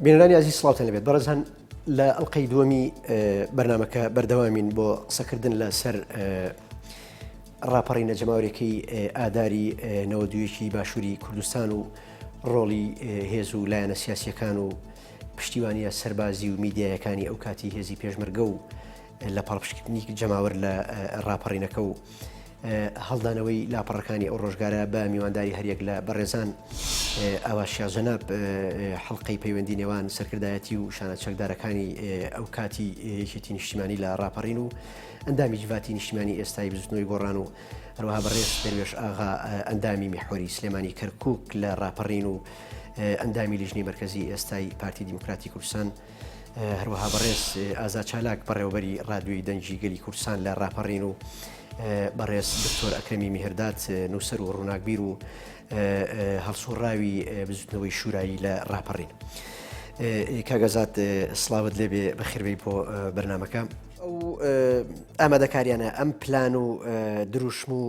بینەرانی عزیز سڵاوتان لەبێت بەڕێزان لە ئەڵقەی دووەمی بەرنامەکە بەردەوامین بۆ قسەکردن لەسەر ڕاپەڕینە جەماوەرێکی ئاداری نەوەدوویەکی باشووری کوردستان و ڕۆڵی هێز و لایەنە سیاسیەکان و پشتیوانیە سەربازی و میدیایەکانی ئەو کاتی هێزی پێشمەرگە و لە پاڵپشتکردنی جەماوەر لە ڕاپەڕینەکە و هەڵدانەوەی لاپەڕەکانی ئەو ڕۆژگارە بە میوانداری هەریەک لە بەڕێزان ئاواشیا جەناب حەڵقەی پەیوەندی نێوان سەرکردایەتی و شانە چەکدارەکانی ئەو کاتی یەکێتی نیشتیمانی لە ڕاپەڕین و ئەندامی جڤاتی نیشتیمانی ئێستای بزوتنەوەی گۆڕان و هەروەها بەڕێز دەروێش ئاغا ئەندامی میحوەری سلێمانی کەرکووک لە ڕاپەڕین و ئەندامی لیژنەی مەرکەزی ئێستای پارتی دیموکراتی کوردستان هەروەها بەڕێز ئازاد چالاک بەڕێوەبەری ڕادیۆی دەنگی گەلی کوردستان لە ڕاپەڕین و بەڕێز دکتۆر ئەکرەمی میهرداد نووسەر و ڕووناکبیر و هەڵسوڕاوی بزوتنەوەی شورایی لە ڕاپەڕین. کاگەزات سڵاوت لێبێ بەخێربەی بۆ بەرنامەکە. ئەو ئامادەکاریانە ئەم پلان و دروشم و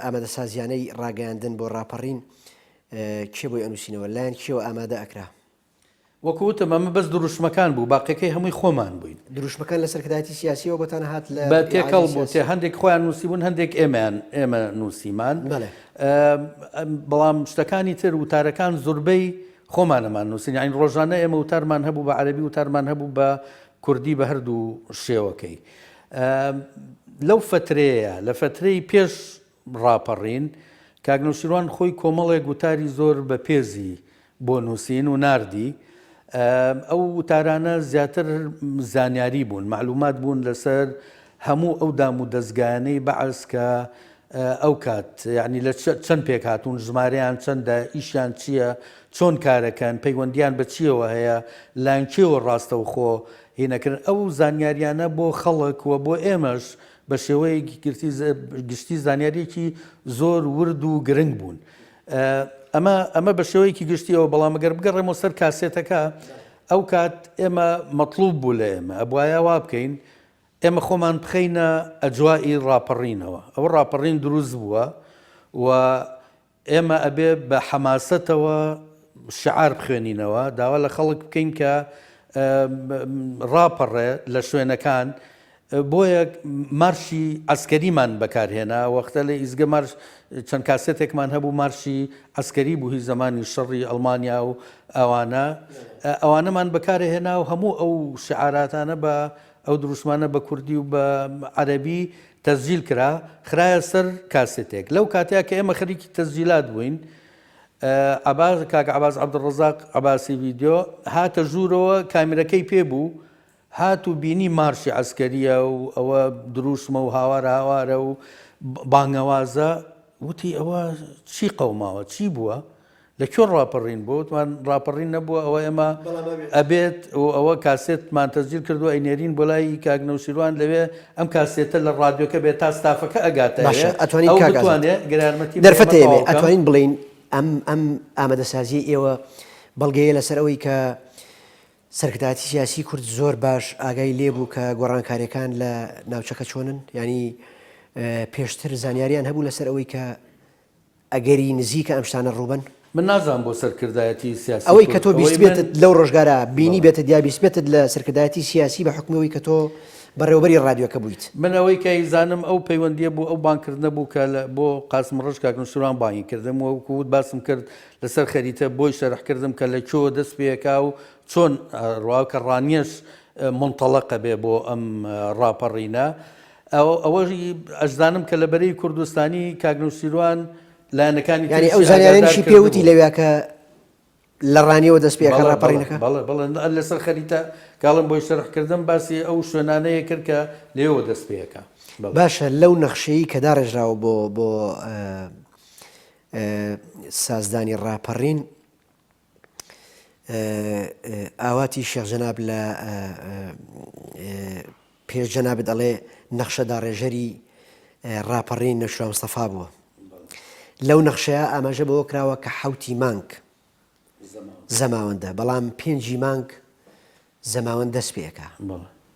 ئامادەسازیانەی ڕاگەیاندن بۆ ڕاپەڕین کێ بۆی ئەنووسینەوە لایەن کێوە ئامادە ئەکرا؟ وەکوتم ئەمە بەس دروشمەکان بوو باقیەکەی هەمووی خۆمان بووین. دروشمەکان لە سەرکردایەتی سیاسیەوە بۆتان هات لە بە تێکەڵ بوو تێ هەندێک خۆیان نووسیبوون هەندێک ئێمە نووسیمان بەڵام شتەکانی تر وتارەکان زۆربەی خۆمانەمان نووسین یانی ڕۆژانە ئێمە وتارمان هەبوو بە عەرەبی وتارمان هەبوو بە کوردی بە هەردوو شێوەکەی. لەو فترەیە لە فترەی پێش ڕاپەڕین کاک نەوشیروان خۆی کۆمەڵێک وتاری زۆر بە پێزی بۆ نووسین و ناردی. ئەو وتارانە زیاتر زانیاری بوون معلومات بوون لەسەر هەموو ئەو دام و دەستگایانەی بەعەز کە ئەو کات یعنی لە چەند پێک هاتوون ژمارەیان چەندە ئیشیان چییە چۆن کارەکەن پەیوەندیان بە چیەوە هەیە لانکیەوە ڕاستەوخۆ هینەکردن ئەو زانیاریانە بۆ خەڵک وە بۆ ئێمەش بە شێوەیەکی گشتی زانیاریەکی زۆر ورد و گرنگ بوون. ئەمە بە شێوەیەکی گشتیەوە بەڵام ئەگەر بگەڕێمەوە سەر کاسێتەکە ئەو کات ئێمە مەطلوب بوو لە ئێمە ئەبوایە وا بکەین ئێمە خۆمان بخەینە ئەجوایی ڕاپەڕینەوە. ئەو ڕاپەڕین دروست بووە و ئێمە ئەبێ بە حەماسەتەوە شعار بخوێنینەوە داوا لە خەڵک بکەین کە ڕاپەڕێ لە شوێنەکان بۆیە مارشی ئەسکەریمان بەکارهێنا وەختە لە ئیزگە مارش چەند کاسێتێکمان هەبوو مارشی ئەسکەری بوو هی زمانی شەڕی ئەڵمانیا و ئەوانەمان بەکارهێنا و هەموو ئەو شعاراتانە بە ئەو دروشمانە بە کوردی و بە عەرەبی تەسجیل کرا خرایە سەر کاسێتێک. لەو کاتەیە کە ئێمە خەریکی تەسجیلات بووین کاک عەباس عەبدوڕەزاق عەباسی ڤیدیۆ هاتە ژوورەوە کامیرەکەی پێبوو هات و بینی مارشی ئەسکەریە و ئەوە دروشمە و هاوارە و بانگەوازە وتی ئەوە چی قەوماوە چی بووە لەکوێ ڕاپەڕین بوو وتمان ڕاپەڕین نەبووە ئەوە ئێمە ئەبێت و ئەوە کاسێتمان تەسجیل کردو ئەینێرین بۆ لای کاک نەوشیروان لەوێ ئەم کاسێتە لە ڕادیۆکە بێت تا ستافەکە ئەگاتە دەرفەتێمێ ئەتوانین بڵین ئەم ئامادەسازی ئێوە بەڵگەیە لەسەر ئەوەی کە سەرکردایەتی سیاسی کورد زۆر باش ئاگای لێبوو کە گۆڕانکاریەکان لە ناوچەکە چۆنن ینی پێشتر زانیاریان هەبوو لەسەر ئەوەی کە ئەگەری نزیکە ئەم شتانە ڕووبن. من نازانم بۆ سەرکردایەتی سیاسی ئەوەی کە تۆ بیست بێتت لەو ڕۆژگارە بینی بێتە دیا بیست بێتت لە سەرکردایەتی سیاسی بە حکمەوەی کە تۆ بەڕێوەبەری ڕادیۆکە بوویت. من ئەوەی کە ئیزانم ئەو پەیوەندیە بوو ئەو بانکردنە بوو کە بۆ قاسم ڕۆژ کاک نەوشیروان بانگی کردم وەکووت باسم کرد لەسەر خەریتە بۆی شەرحکردم کە لە کۆ دەست پێکا و چۆن ڕواکە ڕانیەش منتەڵەقە بێ بۆ ئەم ڕاپەڕینە. ئەوەی ئەشدانم کە لە بەرەی کوردستانی کاک نەوشیروان لایەنەکانی ینی ئەو زانیاریانیشی پێوتی لەوێ کە لە ڕانیەوە دەست پێکە ڕاپەڕینەکە بەڵێ لەسەر خەریتە کاڵم بۆی شەرحکردم باسی ئەو شوێنانەیە کرد کە لێەوە دەست پێەکە. باشە لەو نەخشەیە کە داڕێژراوە بۆ سازدانی ڕاپەڕین ئاواتی شێخ جەناب لە پێش جەنابێت دەڵێ نەخشە داڕێژەری ڕاپەڕین نەوشیروان مستەفا بووە. لەو نەخشەیە ئاماژە بەوە کراوە کە حوتی مانگ زەماوەندە بەڵام 5 مانگ زەماوەند دەست پێەکە.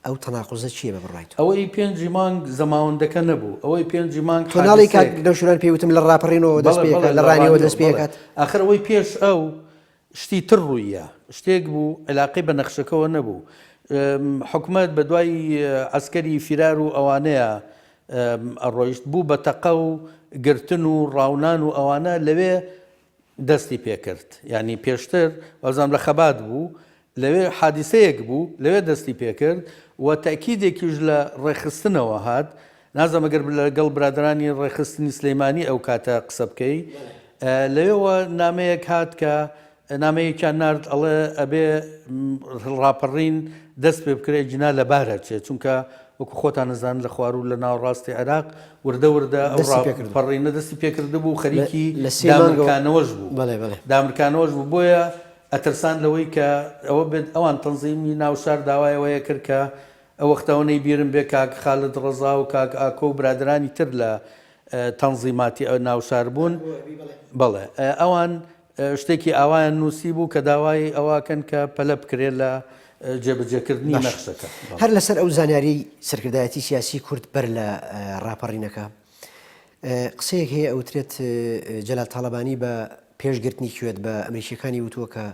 ئەو تەناقوزە چییە بە بڕایت؟ ئەوەی 5 مانگ زەماوەندەکە نەبوو ئەوەی 5 مانگ تۆناڵی کاک نەوشیروان پێوتم لە ڕاپەڕینەوە دەست پێەکە لە ڕانیەوە دەست پێکات ئاخر ئەوەی پێش ئەو شتی تر ڕوویە شتێک بوو علاقی بە نەخشەکەەوە نەبوو حکومت بە دوای عسکەری فرار و ئەوانەیە ئەڕۆیشت بوو بە تەقە و گرتن و ڕاونان و ئەوانە لەوێ دەستی پێکرد ینی پێشتر وەزان لە خەبات بوو لەوێ حادیسەیەک بوو لەوێ دەستی پێکرد و تاکیدێکیش لە ڕێخستنەوە هات نازەمە گەر لەگەڵ برادرانی ڕێخستنی سلەیمانی ئەو کاتە قسە بکەی لەوێەوە نامەیەک هات کە نامەیەکیان نرد ئەڵێ ئەبێ ڕاپەڕین دەست پێ بکرێ جنا لە بارە چێت چونکە وەکو خۆتان نەزان لە خوار و لە ناوڕاستی عێراق وردە ئەو ڕاپەڕینە دەستی پێکرده بوو خەریکی دامرکانەوەش بوو دامرکانەوەش بوو بۆیە ئەترسان لەوەی کە ئەوە بێت ئەوان تەنزیمی ناوشار داوایەوەیە کرد کە ئەو وەختەوەی بیرم بێ کاک خالد ڕەزا و کاک ئاکۆ و برادرانی تر لە تەنزیماتی ئەو ناوشار بوون بەڵێ ئەوان شتێکی ئاوایان نووسی بوو کە داوای ئەواکەن کە پەلە بکرێت لە جێبەجێکردنی نەخشەکە هەر لەسەر ئەو زانیاری سەرکردایەتی سیاسی کورد بەر لە ڕاپەڕینەکە قسەیەک هەیە ئەوترێت جەلال تاڵەبانی بە پێشگرتنی کوێت بە ئەمریکیەکانی وتووە کە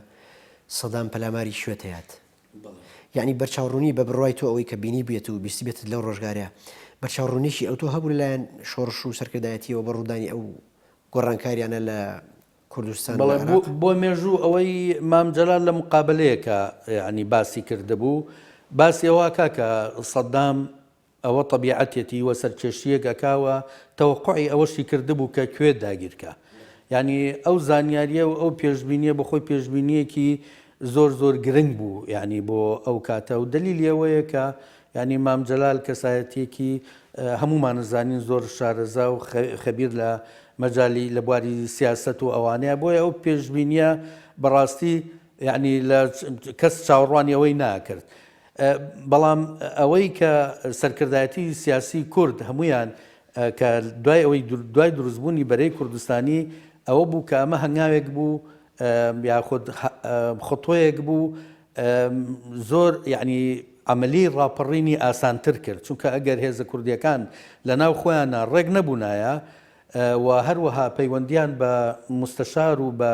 سەدام پەلاماری شوێت هەیەات یعنی بەرچاوڕوونی بە بڕای تۆ ئەوەی کە بینی بێت و بیستی بێت لەو ڕۆژگارە بەرچاوڕوونیشی ئەو تۆ هەبوو لەلایەن شۆڕش و سەرکردایەتیەوە بە ڕوودانی ئەو گۆڕانکاریانە لە کوردستان بۆ مێژوو ئەوەی مام جەلال لە مقابلەیەکە ینی باسی کردهبوو باسی ئەوەکە کە سەدام ئەوە طبیعەتێتی وە سەرکێشیەک ئەکاوە تەوەقعی ئەوەشی کردبوو کە کوێت داگیرکە ینی ئەو زانیاریە و ئەو پێشبینیە بەخۆی پێشبینیەکی زۆر زۆر گرنگ بوو ینی بۆ ئەو کاتە و دلیلی ئەوەیە کە ینی مام جەلال کەسایەتێکی هەمومان نزانین زۆر شارەزا و خەبیر لە مەجای لە بواری سیاست و ئەوانەیە بۆیە ئەو پێشبینیە بەڕاستی یعنی لە کەس چاوەڕوانی ئەوەی ناکرد بەڵام ئەوەی کە سەرکردایەتی سیاسی کورد هەمویان کە دوای ئەوەی دوای دروستبوونی بەرەی کوردستانی ئەوە بوو کە ئەمە هەنگاوێک بوو یاخود خۆتۆیەک بوو زۆر یعنی عملی ڕاپەڕینی ئاسانتر کرد چونکە ئەگەر هێزە کوردیەکان لە ناو خۆیانە ڕێک نەبوونایە و هەروەها پەیوەندیان بە مستەشار و بە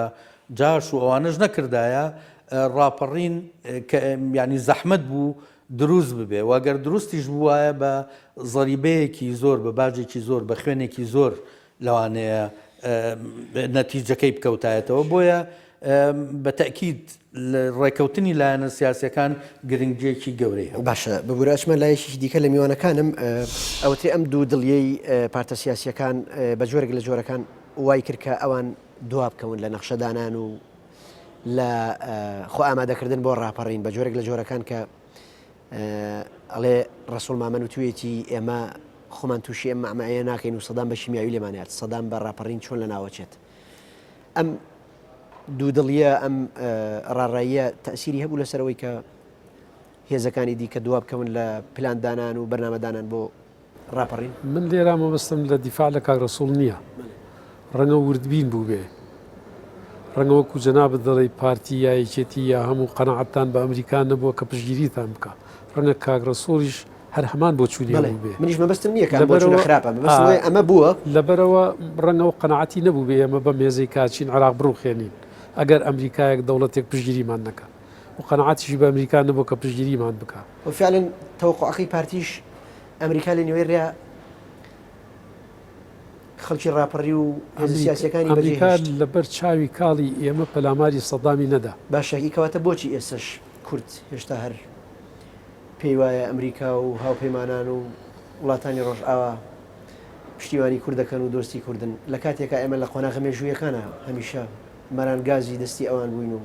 جاش و ئەوانەش نەکردایە ڕاپەڕین ینی زەحمەت بوو دروست ببێ واگەر دروستیش بووایە بە زەریبەیەکی زۆر بە باجێکی زۆر بە خوێنێکی زۆر لەوانەیە نەتیجەکەی بکەوتایەتەوە بۆیە بە تەکید ڕێکەوتنی لایەنە سیاسەکان گرنگجێکی گەورەی باشە ببوورەچمە لایەکی دیکە لە میوانەکانم ئەوتێ ئەم دوو دڵیەی پارتە سیاسیەکان بە جۆرێک لە جۆرەکان وای کرد کە ئەوان دوا بکەون لە نەخشەدانان و لە خۆ ئامادەکردن بۆ ڕاپەڕین بە جۆرێک لە جۆرەکان کە ئەڵێ ڕەسوڵ مامەن و توێتی ئێمە خۆمان تووشی ئەم ئەمایە ناکەین و سەدام بە شیمیاوی لێمانات سەدام بە ڕاپەڕین چۆن لە ناوەچێت ئەم دوو دڵیە ئەم ڕاڕاییە تەسیری هەبوو لەسەرەوەی کە هێزەکانی دیکە دوا بکەون لە پلاندانان و بەرنامەدانان بۆ ڕاپەڕین من لێرا مەبەستم لە دیفاع لە کاک ڕەسوڵ نییە ڕەنگە وردبین بوو بێ ڕەنگە وەکو جەنابەت دەڵێی پارتی یا یەکێتی یا هەموو قەنەعەتتان بە ئەمریکا نەبووە کە پشگیریتان بکە ڕەنگە کاک ڕەسوڵیش هەر هەمان بۆ چوونی بێ منیش مەبەستم نییە کە خراپە ئەمە بووە لەبەرەوە ڕەنگە و قەنەعەتی نەبوو بێ ئەمە بە مێزەی کاچین عراق بڕوخێنین ئەگەر ئەمریکایەک دەوڵەتێک پشگیریمان نەکە و قەنەعەتیشی بە ئەمریکا نەبوو کە پشگیریمان بکە وفعلا تەوقعەکەی پارتیش ئەمریکا لە نوێی ڕێ خەڵکی ڕاپەڕی و سیاسەکانی ئەمریکا لەبەر چاوی کاڵی ئێمە پەلاماری سەدامی نەدا باشەکی کەواتە بۆچی ئێسش کورد هێشتا هەر پێی وایە ئەمریکا و هاوپەیمانان و وڵاتانی ڕۆژئاوا پشتیوانی کوردەکەن و دۆستی کوردن لە کاتێکە ئێمە لە قۆناغە مێژوویەکانە هەمیشە مەرانگازی دەستی ئەوان بووین و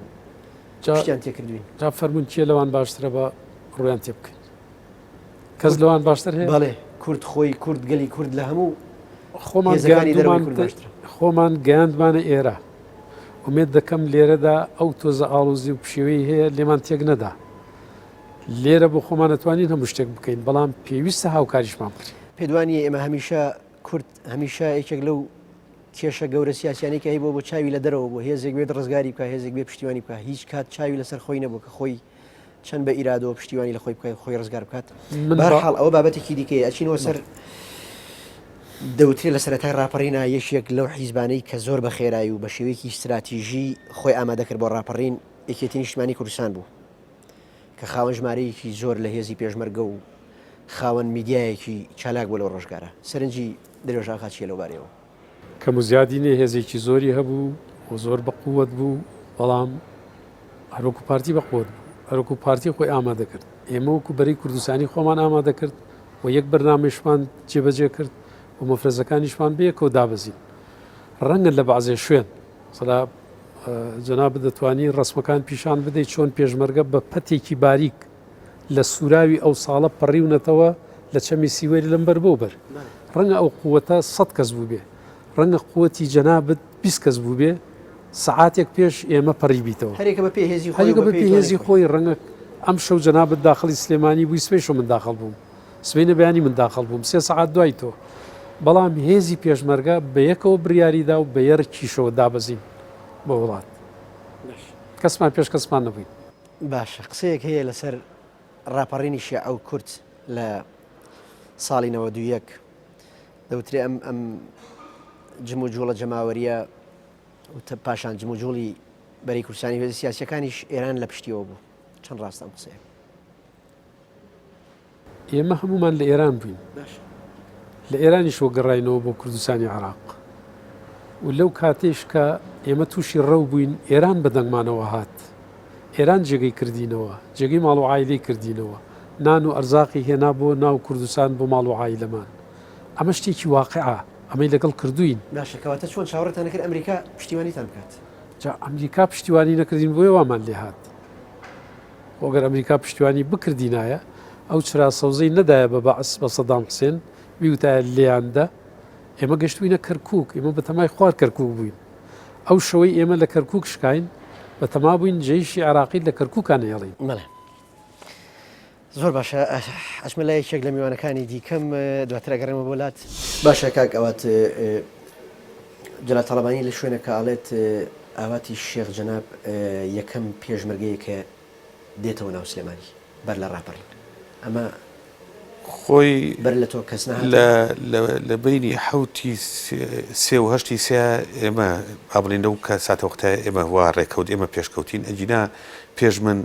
پشتیان تێکردوین جا فەرمون کێ لەوان باشترە بە ڕویان تێ بکەین کەس لەوان باشتر هەیە بەڵێ کورد خۆی کورد گەلی کورد لە هەموو خۆمان گەیاندمانە ئێرە ومێت دەکەم لێرەدا ئەو تۆزە ئاڵوزی و پشێوەی هەیە لێمان تێک نەدا لێرە بۆ خۆمان نەتوانین هەموو شتێک بکەین بەڵام پێویستە هاوکاریشمان بکەین پێدوانیە ئێمە هەمیشە کورد هەمیشە یەکێک لەو کێشە گەورە سیاسیانێکی هەیە بۆ چاوی لە دەرەوە بۆ هێزێک بێت ڕزگاری بکە هێزێک بێ پشتیوانی بکە هیچ کات چاوی لەسەر خۆی نەبوو کە خۆی چەند بە ئیرادەوە پشتیوانی لە خۆی بکە خۆی ڕزگار بکات بەرحاڵ ئەوە بابەتێکی دیکەیە ئەچینەوە سەر دەوترێت لە سەرەتای ڕاپەڕینە یەکێک لەو حیزبانەی کە زۆر بە خێرایی و بە شێوەیەکی استراتیژی خۆی ئامادەکرد بۆ ڕاپەڕین یەکێتی نیشتیمانی کوردستان بوو کە خاوەن ژمارەیەکی زۆر لە هێزی پێشمەرگە و خاوەن میدیایەکی چالاک بۆ لەو ڕۆژگارە سەرنجی درێژاقا چیە لەو بارەوە کەم و زیادینێ هێزێکی زۆری هەبوو و زۆر بە قووەت بوو بەڵام هەروەکو پارتی بە قووەت بوو هەروەکو پارتی خۆی ئامادە کرد ئێمە وەکو بەرەی کوردستانی خۆمان ئامادە کرد و یەک بەرنامەیشمان جێبەجێ کرد و مەفرەزەکانیشمان بەیەکەوە دابەزین ڕەنگە لە بەعزێ شوێن سەلا جەناب دەتوانی ڕسمەکان پیشان بدەیت چۆن پێشمەرگە بە پەتێکی باریک لە سوراوی ئەو ساڵە پەڕیونەتەوە لە چەمی سیوەری لەمبەر بۆ بەر ڕەنگە ئەو قووەتە 100 کەس بوو بێ ڕەنگە قووەتی جەنابەت 20 کەس بوو بێ سەعاتێک پێش ئێمە پەڕی بیتەوە هەرێکە بە پێهێزی خۆی ڕەنگە ئەم شەو جەنابەت داخلی سلێمانی بووی سبەی شو من داخل بووم سبەینە بەیانی من داخل بووم 3 سەعات دوای تۆ بەڵام هێزی پێشمەرگە بە یەکەوە بریاریدا و بە یەرکیشەوە دابەزین بە وڵات کەسمان پێش کەسمان نەبووین باشە قسەیەک هەیە لەسەر ڕاپەڕینی شیعە و کورد لە ساڵی 91 دەوترێ ئەم جم و جوڵە جەماوەریە پاشان جم و جوڵی بەری کوردستانی هێزی سیاسیەکانیش ئێران لە پشتیەوە بوو چەند ڕاستە ئەم قسەیە ئێمە هەمومان لە ئێران بووین لە ئێرانیش وەگەڕاینەوە بۆ کوردستانی عراق و لەو کاتێش کە ئێمە تووشی ڕەو بووین ئێران بەدەنگمانەوە هات ئێران جێگەی کردینەوە جێگەی ماڵ و عایلەی کردینەوە نان و ئەرزاقی هێنا بۆ ناو کوردستان بۆ ماڵ و عایلەمان ئەمە شتێکی واقعە ئەمەی لەگەڵ کردوین باشەکەواتە چۆن چاوەڕێتان کرد ئەمریکا پشتیوانیتان بکات جا ئەمریکا پشتیوانی نەکردین بۆیە وامان لێ هات وەگەر ئەمریکا پشتیوانی بکردینایە ئەو چرا سەوزەی نەدایە بە بەعس بە سەدام حوسێن بیوتایە لێیاندا ئێمە گەشتوینە کەرکووک ئێمە بە تەمای خوار کەرکووک بووین ئەو شەوەی ئێمە لە کەرکووک شکاین بە تەما بووین جێیشی عراقی لە کەرکووکان هێڵین مەڵێ زۆر باشە ئەچمە لای یەکێک لە میوانەکانی دیکەم دواتر ئەگەڕێمە بۆ لات باشە کاک ئەوات جەلال تەڵەبانی لە شوێنە کە ئاڵێت ئاواتی شێخ جەناب یەکەم پێشمەرگەیە کە دێتەوە ناو سلێمانی بەر لە ڕاپەڕین ئەمە خۆی بەر لە تۆ کەس لە بینی حوتی سێ و هەشتی سێ ئێمە ئابلین لەو کە ساتەوەختە ئێمە وا ڕێکەوت ئێمە پێشکەوتین ئەجینا پێش من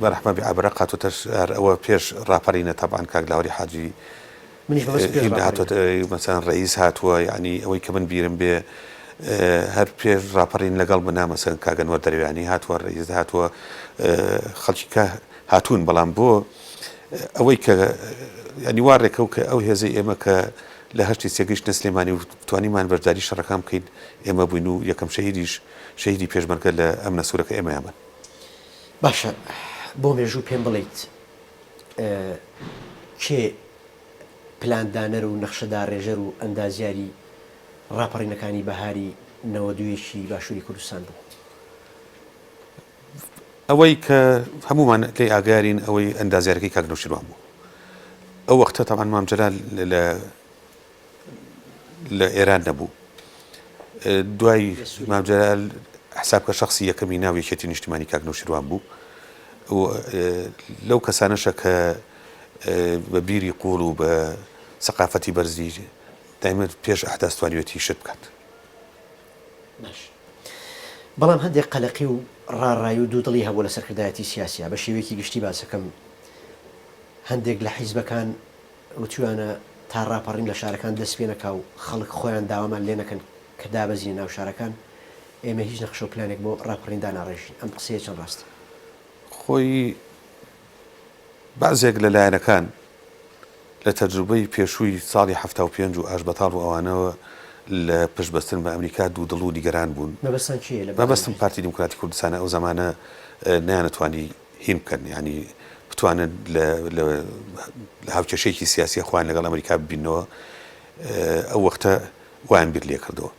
بەرەحمە عبرە قاتۆتە ئەوە پێش ڕاپەڕینە تەبعاً کاک لاوەری حاجی مەسەن ڕئیس هاتووە یعنی ئەوەی کە من بیرم بێ هەر پێش ڕاپەڕین لەگەڵ بنا مەسەن کاگەنوەر دەرویانی هاتووە ڕئیس هاتووە خەڵکی کە هاتوون بەڵام بۆ ئەوەی کە ینی وا ڕێکەوت کە ئەو هێزەی ئێمە کە لە هەشتی سێگەیشتە سلێمانی و توانیمان بەرداری شەڕەکان بکەین ئێمە بووین و یەکەم شەهیدی پێشمەرگە لە ئەم نەسوورەکە ئێمە یامن باشە بۆ مێژوو پێم بڵیت کێ پلاندانەر و نەخشەدا ڕێژەر و ئەندازیاری ڕاپەڕینەکانی بەهاری 92 باشووری کوردستان بوو ئەوەی کە هەمومان لێ ئاگارین ئەوەی ئەندازیارەکەی کاک نەوشیروان بوو ئەو وەختە تەمان مامجلال لە ئێران نەبوو دوای مامجلال حسابکە شخصی یەکەمی ناو یەکێتی نیشتیمانی کاک نەوشیروان بوو لەو کەسانەشە کە بە بیری قوڵ و بە سەقافەتی بەرزی دایمە پێش ئەحداث توانیوێتی شت بکات بەڵام هەندێک قەلەقی و ڕاڕایی و دوودڵی هەبوو لە سەرکردایەتی سیاسیە بە شێوەیەکی گشتی باسەکەم هەندێک لە حیزبەکان وتوانە تا ڕاپەڕین لە شارەکان دەست پێ نەکا و خەڵک خۆیان داوامان لێ نەکەن کە دابەزینە ناو شارەکان ئێمە هیچ نەخشە و پلانێک بۆ ڕاپەڕیندا ناڕێژین ئەم قسەیە چەند ڕاستە خۆی بەعزێک لە لایەنەکان لە تەجروبەی پێشووی ساڵی 75 و ئاش بەتاڵ و ئەوانەوە لە پشتبەستن بە ئەمریکا دوودڵ و دیگەران بوون مەبەستم پارتی دیموکراتی کوردستانە ئەو زمانە نایانەتوانی هین بکەن ینی بتوانن لە هاوکێشەیەکی سیاسی خۆیان لەگەڵ ئەمریکا ببینەوە ئەو وەختە وایان بیر لێ کردەوە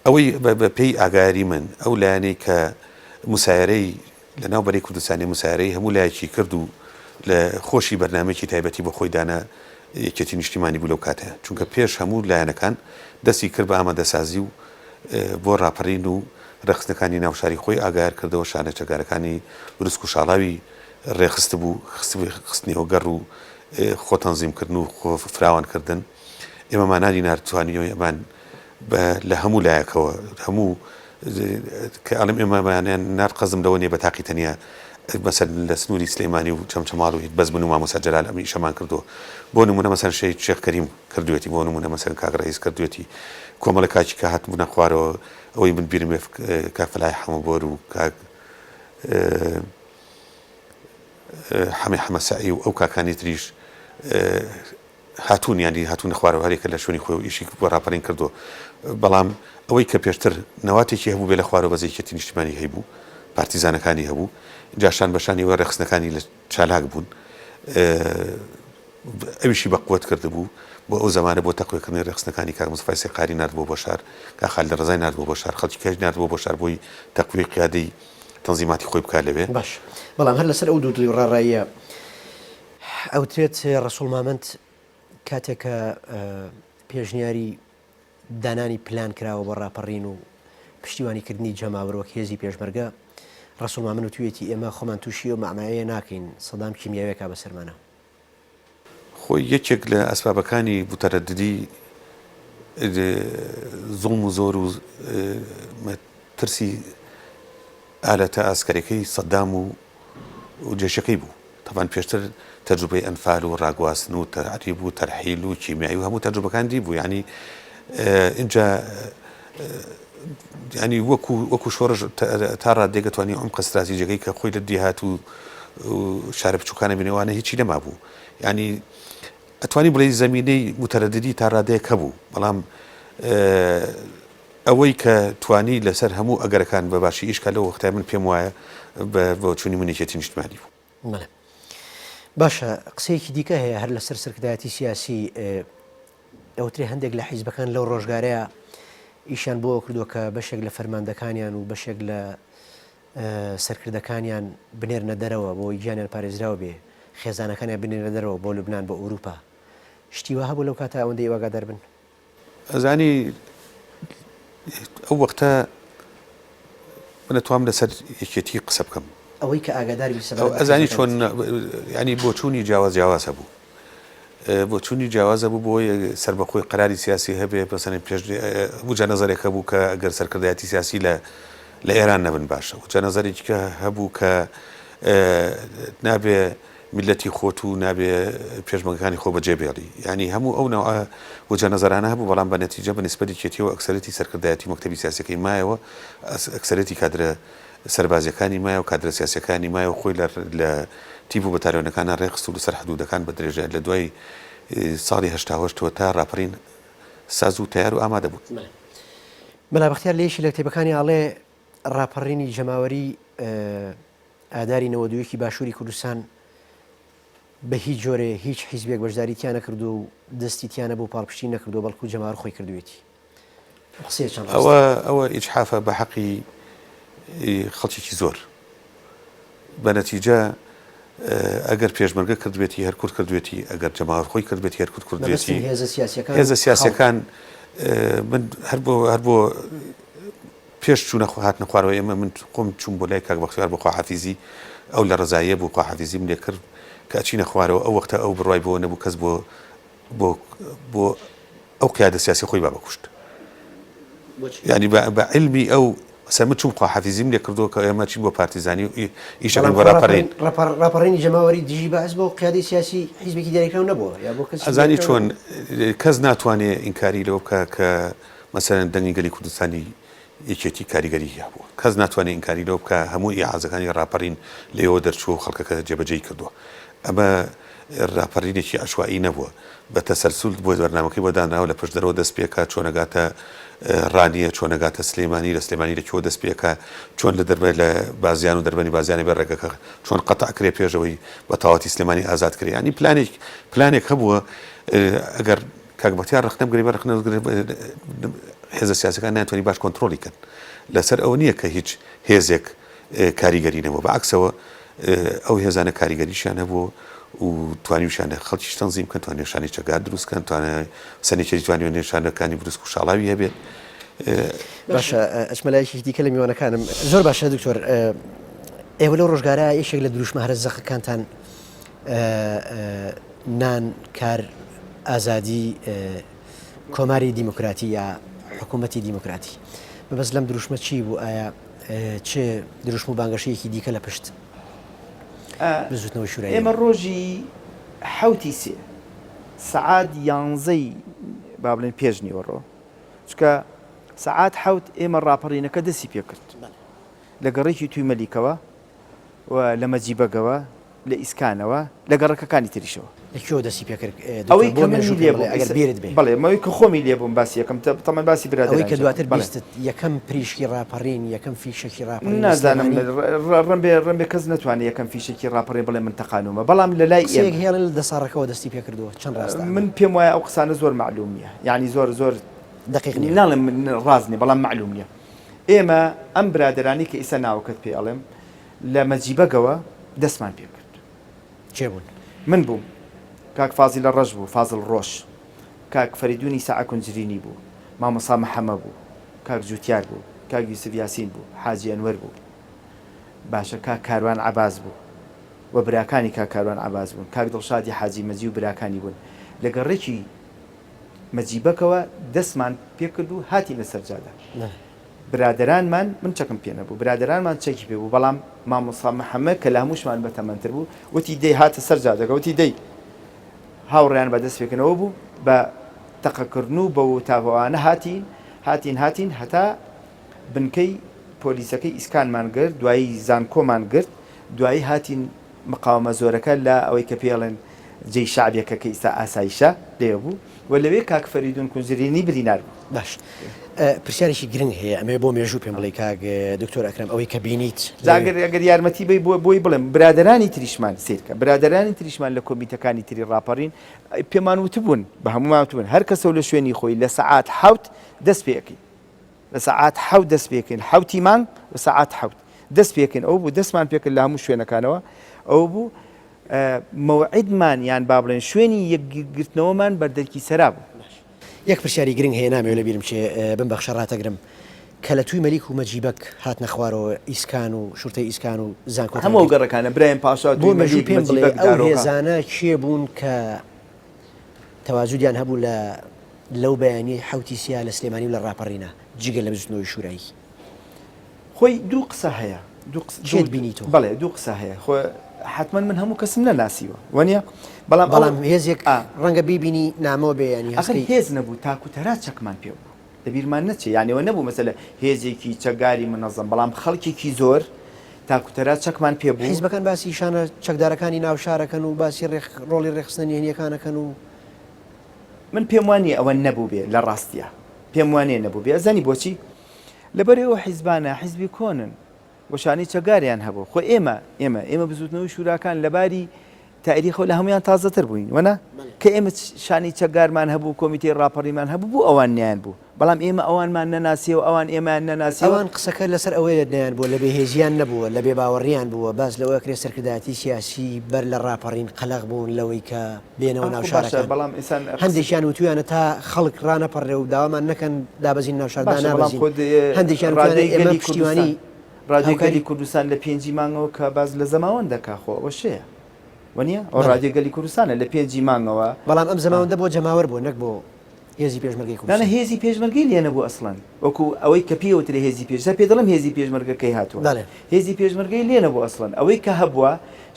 ئەوەی بە پێی ئاگاری من ئەو لایەنەی کە موسایرەی لە ناوبەری کوردستانی موسایرەی هەموو لایەکی کرد و لە خۆشی بەرنامێکی تایبەتی بە خۆی دانا یەکێتی نیشتیمانی بوو لەو کاتەیە چونکە پێش هەموو لایەنەکان دەستی کرد بە ئامادەسازی و بۆ ڕاپەڕین و ڕێخستنەکانی ناوشاری خۆی ئاگار کردەوە شانە چەگارەکانی ورسک و شاڵاوی ڕێخست بوو خستنی هۆگەڕ و خۆ تەنزیمکردن و خۆ فراوانکردن ئێمەمانانی ناتوانیەوە ئەمان لە هەموو لایەکەوە هەموو کە ئەڵم ئێمەمانیان نارقەزم لەوە نیە بە تاقی تەنیا مەسەر لە سنووری سلەیمانی و چەمچەماڵ و هیچ بەس بن و مامۆستا جەلال ئەمی شەمان کردو بۆ نمونە مەسەن شێخ کەریم کردوێتی بۆ نمونە مەسەن کاک ڕەئیس کردوێتی کۆمەڵە کاکی کە هاتبوونە خوارەوە ئەوەی من بیرمێ کاک فەلای حەمەبۆر و کاک حەمێ حەمەسائی و ئەو کاکانی تریش هاتوون ینی هاتوونە خوارەوە هەرێکە لە شوێنی خۆی و ئیشی بۆ ڕاپەڕین کردو بەڵام ئەوەی کە پێشتر نەواتێکی هەبوو بێ لە خوارەوە بەزێکێتی نیشتیمانی هەیبوو پارتیزانەکانی هەبوو جاشان بەشانیەوە ڕێخستنەکانی لە چالاک بوون ئەویشی بە قوت کرده بوو بۆ ئەو زمانە بۆ تەقویەکردنی ڕێخستنەکانی کاک مستەفای سێقاری نردبوو بۆ شار کاک خالد ڕەزای نردبوو بۆ شار خەڵکی کەش نردبوو بۆ شار بۆی تەقوی قیادەی تەنزیماتی خۆی بکات لەوێ باش بەڵام هەر لەسەر ئەو دوو ڕێڕاییە ئەوترێت ڕەسوڵ مامەند کاتێکە پێشنیاری دانانی پلان کراوە بە ڕاپەڕین و پشتیوانیکردنی جەماوەرۆک هێزی پێشمەرگە ڕەسوڵ مامەند وتوێتی ئێمە خۆمان تووشی و مەعمایە ناکەین سەدام کیمیاوێکا بەسەرمانە خۆی یەکێک لە ئەسبابەکانی بوتەرەددی زوڵم و زۆر و ترسی ئالەتە ئاسکەرەکەی سەدام و جێشەکەی بوو تەبان پێشتر تەجروبەی ئەنفال و ڕاگواستن و تەعریب و تەرحیل و کیمیایی و هەموو تەجروبەکان دی بوو ینی اینجا ینی وەکو شۆڕژ تا ڕادێگەتوانی عمق استراتیژیەکەی کە خۆی لە دیهات و شارە بچووکانە بینێوانە هیچی نەما بوو ینی ئەتوانی بڵێ زەمینەی متەرەددی تا ڕادەیەک هەبوو بەڵام ئەوەی کە توانی لەسەر هەموو ئەگەرەکان بە باشی ئیشکە لەو وەختای من پێم وایە بە چوونی منێکێتی نیشتیمانی بوو باشە قسەیەکی دیکە هەیە هەر لەسەر سەرکردایەتی سیاسی ئەوترێ هەندێک لە حیزبەکان لەو ڕۆژگارەیە ئیشان بۆ کردووە کە بەشێک لە فەرماندەکانیان و بەشێک لە سەرکردەکانیان بنێرنە دەرەوە بۆ گیانیان پارێزراوە بێ خێزانەکانیان بنێرنە دەرەوە بۆ لوبنان بۆ ئەوروپا شتیوە هەبوو لەو کاتە ئەوەندەی ئاگادار بن ئەزانی ئەو وەختە من دەتوانم لەسەر یەکێتی قسە بکەم ئەوەی کە ئاگاداری ئەزانی چۆن ینی بۆ چوونی جیاواز هەبوو بۆ چوونی جیاوازە بوو بۆ سربەخۆی قەراری سیاسی هەبێ بەسەر پێش وجە نەزەرێک هەبوو کە ئەگەر سەرکردایەتی سیاسی لە ئێران نەبن باشە وجە نەزەرێکی کە هەبوو کە نابێ میلەتی خۆت و نابێ پێشمەرگەکانی خۆ بەجێبێڵی ینی هەموو ئەو نەوە وجە نەزەرانە هەبوو بەڵام بە نەتیجە بە نسبەتی کێتیەوە ئەکسەرەتی سەرکردایەتی مەکتەبی سیاسەکەی مایەوە ئەکسەرەتی کادرە سەربازیەکانی مایە و کادرە سیاسەکانی مایە و خۆی لە تیب و بەتالیۆنەکانە ڕێخست و لەسەر حدودەکان بە درێژە لە دوای ساڵی هەشتاوەشتەوە تا ڕاپەڕین ساز و تیار و ئامادە بوو مەلا بەختیار لێشی لە کتێبەکانی ئاڵێ ڕاپەڕینی جەماوەری ئاداری نەوەدوویەکی باشووری کوردستان بە هیچ جۆرێ هیچ حیزبێک بەشداریتیان نەکردو و دەستیتیانە بۆ پاڵپشتی نەکردو بەڵکو جەماوەر خۆی کردوێتی ئەوە ئیجحافە بە حەقی خەڵکێکی زۆر بە نەتیجە ئەگەر پێشمەرگە کردوێتی هەر کورد کردوێتی ئەگەر جەماوەر خۆی کردوێتی هەر کورد کردوێتی هێزە سیاسیەکان من هەر بۆ پێش چوونە هاتنە خوارەوە ئێمە من خۆم چوون بۆ لای کاک بەختیار بۆ خواحافیزی ئەو لە ڕزاییە بوو خواحافیزی من لێ کرد کە ئەچینە خوارەوە ئەو وەختە ئەو بڕای بۆ نەبوو کەس بۆ ئەو قیادە سیاسی خۆی با بکوشت ینی بە علمی ئەو سەمت چوم خواحافیزیم لێ کردووە کە ئێمە چین بۆ پارتیزانی و ئیشەکەن بۆ ڕاپەڕینی جەماوەری دیژی بەعز بۆ قیادەی سیاسی حیزبێکی دیاریکراو نەبووە یا بۆ کەس ئەزانی چۆن کەس ناتوانێت ئینکاری لەوە بکە کە مەسەرەن دەنگی گەلی کوردستانی یەکێتی کاریگەری هەبووە کەس ناتوانێت ئینکاری لەوە بکە هەموو ئیعازەکانی ڕاپەڕین لێەوە دەرچوو خەڵکەکە جێبەجێی کردووە ئەمە ڕاپەڕینێکی عەشوایی نەبووە بە تەسەلسول بۆ بەرنامەکەی بۆ دانراوە لە پشتدەرەوە دەست پێکات چۆنەگاتە ڕانیە چۆنەگاتە سلێمانی لە سلێمانی لەکیەوە دەست پێکە چۆن لە دەربەر لە بازیان و دەربەنی بازیانی بەڕێگەکە چۆن قەتع کرێ پێشەوەی بە تەواوەتی سلێمانی ئازاد کرێ ینی پلانێک هەبووە ئەگەر کاک بەختیار ڕخنە بگرێ بە ڕخنە هێزە سیاسەکان ناتوانانی باش کۆنتترۆلی کەن لەسەر ئەوە نییە کە هیچ هێزێک کاریگەری نەبووە بەعکسەوە ئەو هێزانە کاریگەریشیان هەبووە و توانیشانە خەڵکیش تەنزیم کەن توانێت نیشانی چەگات دروستکەن توانێت سەرنیچەری توانی نیشانەکانی بروسک و شاڵاوی هەبێت باشە ئەچمەلایەکی دیکە لە میوانەکانم زۆر باشە دکتۆر ئێوە لەو ڕۆژگارە یەکێک لە دروشمەهرە زەخەکانتان نان کار ئازادی کۆماری دیموکراتی یا حکوومەتی دیموکراتی بەبەست لەم دروشمە چی بوو ئایا چ دروشم و بانگەشەیەکی دیکە لە پشت بزوتنەوە شوورایی ئێمە ڕۆژی حوتی سێ سعات یانزەی با بڵێن پێش نیوەڕۆ چکە سعات حوت ئێمە ڕاپەڕینەکە دەستی پێ کرد لە گەڕێکی توی مەلیکەوە و لە مەجیبەگەوە لە ئیسکانەوە لە گەڕەکەەکانی تریشەوە لەکوێ دەستی پێکرد ئەوەی کە من لێبوو ئەگەر بێرت بێ بڵێ مەوەی کە خۆمی لێبووم باسی یەکەم تەمەن باسی ئەوەی کە دواتر برادەران بیستت یەکەم پریشکی ڕاپەڕین یەکەم فیشکی ڕاپەڕین نازانم ڕەنبێ کەس نتوانێت یەکەم فیشێکی ڕاپەڕێ بڵێ من تەقانومە بەڵام لە لای قسەیەک هێڵن لە دەساڕەکەەوە دەستی پێکردووە چەند ڕاستە من پێم وایە ئەو قسانە زۆر معلوم نییە یعنی زۆر دقیق نییە ناڵێم ڕازنی بەڵام معلوم نییە ئێمە ئەم برادرانی کە ئیسا ناوکت پێ ئەڵێم لە مەجیبەگەوە دەستمان پێ کرد چێ بوون من بووم کاک فازی لە ڕەش بوو فازل ڕۆژ کاک فەریدونی سەعە کونجرینی بوو مامۆسا محەممە بوو کاک جوتیار بوو کاک یوسف یاسین بوو حاجی ئەنوەر بوو باشە کاک کاروان عەباس بوو و براکانی کاک کاروان عەباس بوون کاک دڵشادی حاجی مەجی و براکانی بوون لە گەڕێکی مەجیبەکەوە دەستمان پێ کرد و هاتی لە سەرجادا برادرانمان من چەکم پێ نەبوو برادرانمان چەکی پێ بوو بەڵام مامۆسا محەممەد کە لە هەمووشمان بەتەمەندتر بوو وتی دەی هاتە سەرجادەکە وتی دەی هاوڕێیان بەدەست پێکردنەوە بوو بە تەقەکردن و بە تاوانە هاتین هەتا بنکەی پۆلیسەکەی ئیسکانمان گرت دوایی زانکۆمان گرت دوایی هاتین مقاومە زۆرەکە لە ئەوەی کە پێڵێن جێی شعبیەکە کە ئیستا ئاسایشە لێ بوو و لەوێ کاک فەریدون کونجرینی برینار بوو باش پرسیارێکی گرنگ هەیە ئەمێ بۆ مێژوو پێم بڵێ کاک دکتۆر ئەکرەم ئەوەی کە بینیت ئەگەر یارمەتی بی بۆی بڵێم برادرانی تریشمان سیرکە برادرانی تریشمان لە کۆمیتەکانی تری ڕاپەڕین پێمان وتبوون بە هەمومان وتبوون هەر کەسە لە شوێنی خۆی لە سەعات حوت دەست پێکەین لە سەعات حوت دەست پێکەین حوتی مانگ لە سەعات حوت دەست پێکەین ئەو بوو دەستمان پێکرد لە هەموو شوێنەکانەوە ئەو بوو مەوعیدمان یان با بڵێن شوێنی یەکگرتنەوەمان بەردەرکی سەرا بوو یەک پرسیاری گرنگ هەیە نامێ لە بیرم چێ بمبەخشە ڕاتەگرم کە لە توی مەلیک و مەجیبەک هات نەخوارەوە ئیسکان و شورتەی ئیسکان و زانکۆ هەموو گەڕەکانە برایم پاشا بۆ مەژوو پێم بڵێ ئەو هێزانە کێ بوون کە تەواجودیان هەبوو لەو بەیانی حوتی سیا لە سلێمانی و لە ڕاپەڕینە جگە لە بزنەوەی شوورایی خۆی دوو قسە هەیە چێت بینیتەوە بەڵێ دوو قسە هەیە خۆ حتمما من هەموو کەسم نەناسیوە وەنیە بەڵام هێزێک ڕەنگە بیبینی نامەوە بێ ینی ئەخەی هێز نەبوو تاکوتەرات چەکمان پێ بوو دەبیرمان نەچێ یانەوە نەبوو مەسەلە هێزێکی چەکداری منەظەم بەڵام خەڵکێکی زۆر تاکوتەرات چەکمان پێ بوو حیزبەکان باسی شانە چەکدارەکانی ناو شارەکەن و باسی ڕۆڵی ڕێخستنی هێنیەکانەکەن و من پێم وانێ ئەوە نەبوو بێ لە ڕاستیە پێم وانێ نەبوو بێ زانی بۆچی لەبەرەوە حیزبانە حیزبی کۆنن وەشانی چەگاریان هەبوو خۆ ئێمە بزوتنەوەی شوراکان لەباری تاریخۆ لە هەمویان تازەتر بووین وەنا کە ئێمە شانی چەگارمان هەبوو کۆمیتەی ڕاپەڕیمان هەبوو بوو ئەوان نیان بوو بەڵام ئێمە ئەوانمان نەناسیەوە ئەوان ئێمان نەناسی ئەوان قسەکە لەسەر ئەوەیە نیان بووە لە بێهێزیان نەبووە لە بێ باوەڕیان بووە باز لەوە کرێ سەرکردایەتی سیاسی بەر لە ڕاپەڕین قەلەق بوون لەوەی کە بێنەوە ناو شارەکان بەڵام ئینسان هەندێکیان وتویانە تا خەڵک ڕانەپەڕێ و داوامان نەکەن دابەزین ناو شاردا نابەزین هەندێکیان ئێمە پشتیوانی ڕادیۆگەلی کوردستان لە 5 مانگەوە کە باز لە زەماوەند دەکا خۆ ئەوە شەیە وەنیە ئەو ڕادیۆگەلی کوردستانە لە 5 مانگەوە بەڵام ئەم زەماوەندە بۆ جەماوەر بوو نەک بۆ هێزی پێشمەرگەی کوردستان هێزی پێشمەرگەی لێ نەبوو ئەسڵەن وەکو ئەوەی کە پێوترێ هێزی پێش پێ دەڵم هێزی پێشمەرگەکەی هاتووە هێزی پێشمەرگەی لێ نەبوو ئەسڵەن ئەوەی کە هەبووە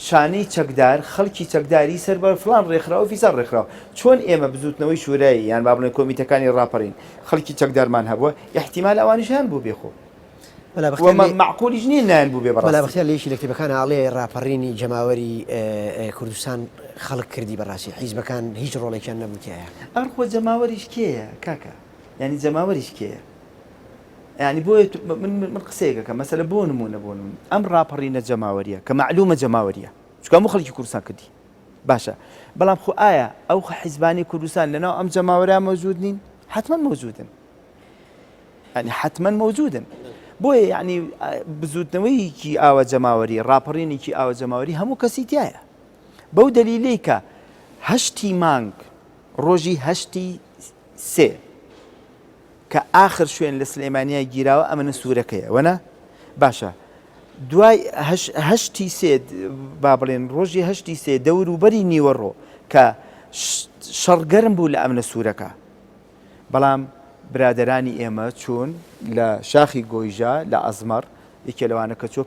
شانەی چەکدار خەڵکی چەکداری سەر بەر فلان ڕێکخراوە فیسار ڕێکخراوە چۆن ئێمە بزوتنەوەی شورایی یان با بڵێن کۆمیتەکانی ڕاپەڕین خەڵکی چەکدارمان هەبووە احتیمال ئەوانیشیان بوو بێخۆ معقولیش نیە نان بوو بێ بەڵام لێشی لە کتێبەکان ئاڵێ ڕاپەڕینی جەماوەری کوردستان خەڵک کردی بەڕاستی حیزبەکان هیچ ڕۆڵێکیان نەبووتیایە ئەرخۆ جەماوەریش کێیە کاکە ینی جەماوەریش کێیە ینی بۆیە من قسەیەکەکە مەسەلە بۆ نمونە بۆ ئەم ڕاپەڕینە جەماوەریە کە معلومە جەماوەریە چکە هەموو خەڵکی کوردستان کردی باشە بەڵام خۆ ئایا ئەو حیزبانی کوردستان لەناو ئەم جەماوەرە مەوجود نین حتمما موجودن ینی حتمما موجودن بۆیە یعنی بزوتنەوەیکی ئاوە جەماوەری ڕاپەڕینێکی ئاوە جەماوەری هەموو کەسی تایە بەو دەلیلەی کە هەشتی مانگ ڕۆژی هەشتی سێ کە ئاخر شوێن لە سلێمانیای گیراوە ئەمەنە سوورەکەیە وەنا باشە دوای هەشتی سێ با بڵێن ڕۆژی هەشتی سێ دەوروبەری نیوەڕۆ کە شەڕگەرم بوو لە ئەمنە سوورەکە بەڵام برادرانی ئێمە چوون لە شاخی گۆیژە لە ئەزمەر یەکێ لەوانە کە چۆ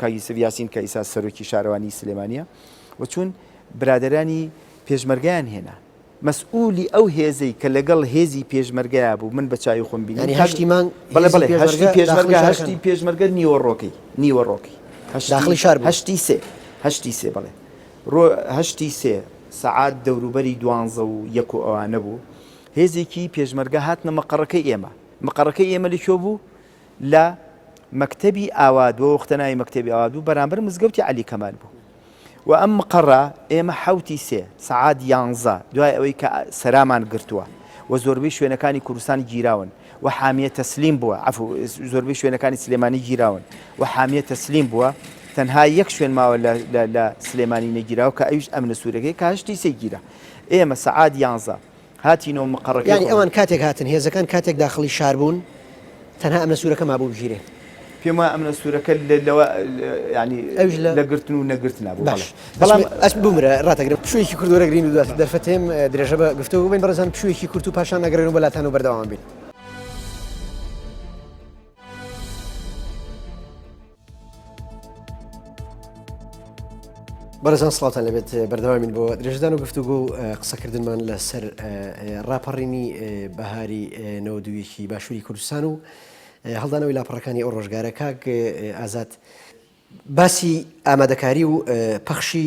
کاگیسف یاسین کە ئیسا سەرۆکی شارەوانی سلێمانیە و چوون برادرانی پێشمەرگیان هێنا مەسئولی ئەو هێزەی کە لەگەڵ هێزی پێشمەرگایە بوو من بە چاوی خۆم بینی هەشتی مانگ هەشتی پێشمەرگە نیوەڕۆکی داخلی شار هەشتی سێ بڵێ هەشتی سێ سەعات دەوروبەری 12 و یەک و ئەوانە بوو هێزێکی پێشمەرگە هاتنە مەقەڕەکەی ئێمە لەکوێ بوو لە مەکتەبی ئاواد بۆ وەختەناوی مەکتەبی ئاواد بوو بەرامبەر مزگەوتی عەلی کەمال بوو و ئەم مقەڕە ئێمە حوتی سێ سەعات 11 دوای ئەوەی کە سەرامان گرتووە و زۆربەی شوێنەکانی کوردستان گیراون و حامیە تەسلیم بووە زۆربەی شوێنەکانی سلێمانی گیراون و حامیە تەسلیم بووە تەنها یەک شوێن ماوە لە سلێمانی نەگیراوە کە ئەویش ئەمنە سوورەکەی کە هەشتی سێ گیرە ئێمە سەعات 11 هاتینەوە مقەڕەکەی ینی ئەوان کاتێک هاتن هێزەکان کاتێک داخلی شار بوون تەنها ئەمنە سوورەکە مابوو بگیرێ پێم وایە ئەمنە سوورەکە لەوە ینی لەگرتن و نەگرتن نبوو بەڵام ئەس بمرە ڕاتەگرم پشوویەکی کورد وەرەگرین و دەرفەتێم درێژە بە گفتەوە بین بەڕێزان پشوویەکی کورد و پاشان نەگەڕێن و بەلاتان و بەردەوام بین. بەڕێزان سڵاتان لەبێت بەردەوامین بۆ درێژدان و گفتوگۆ و قسەکردنمان لەسەر ڕاپەڕینی بەهاری نەوەدوویەکی باشووری کوردستان و هەڵدانەوەی لاپەڕەکانی ئەو ڕۆژگارە کاک ئازاد باسی ئامادەکاری و پەخشی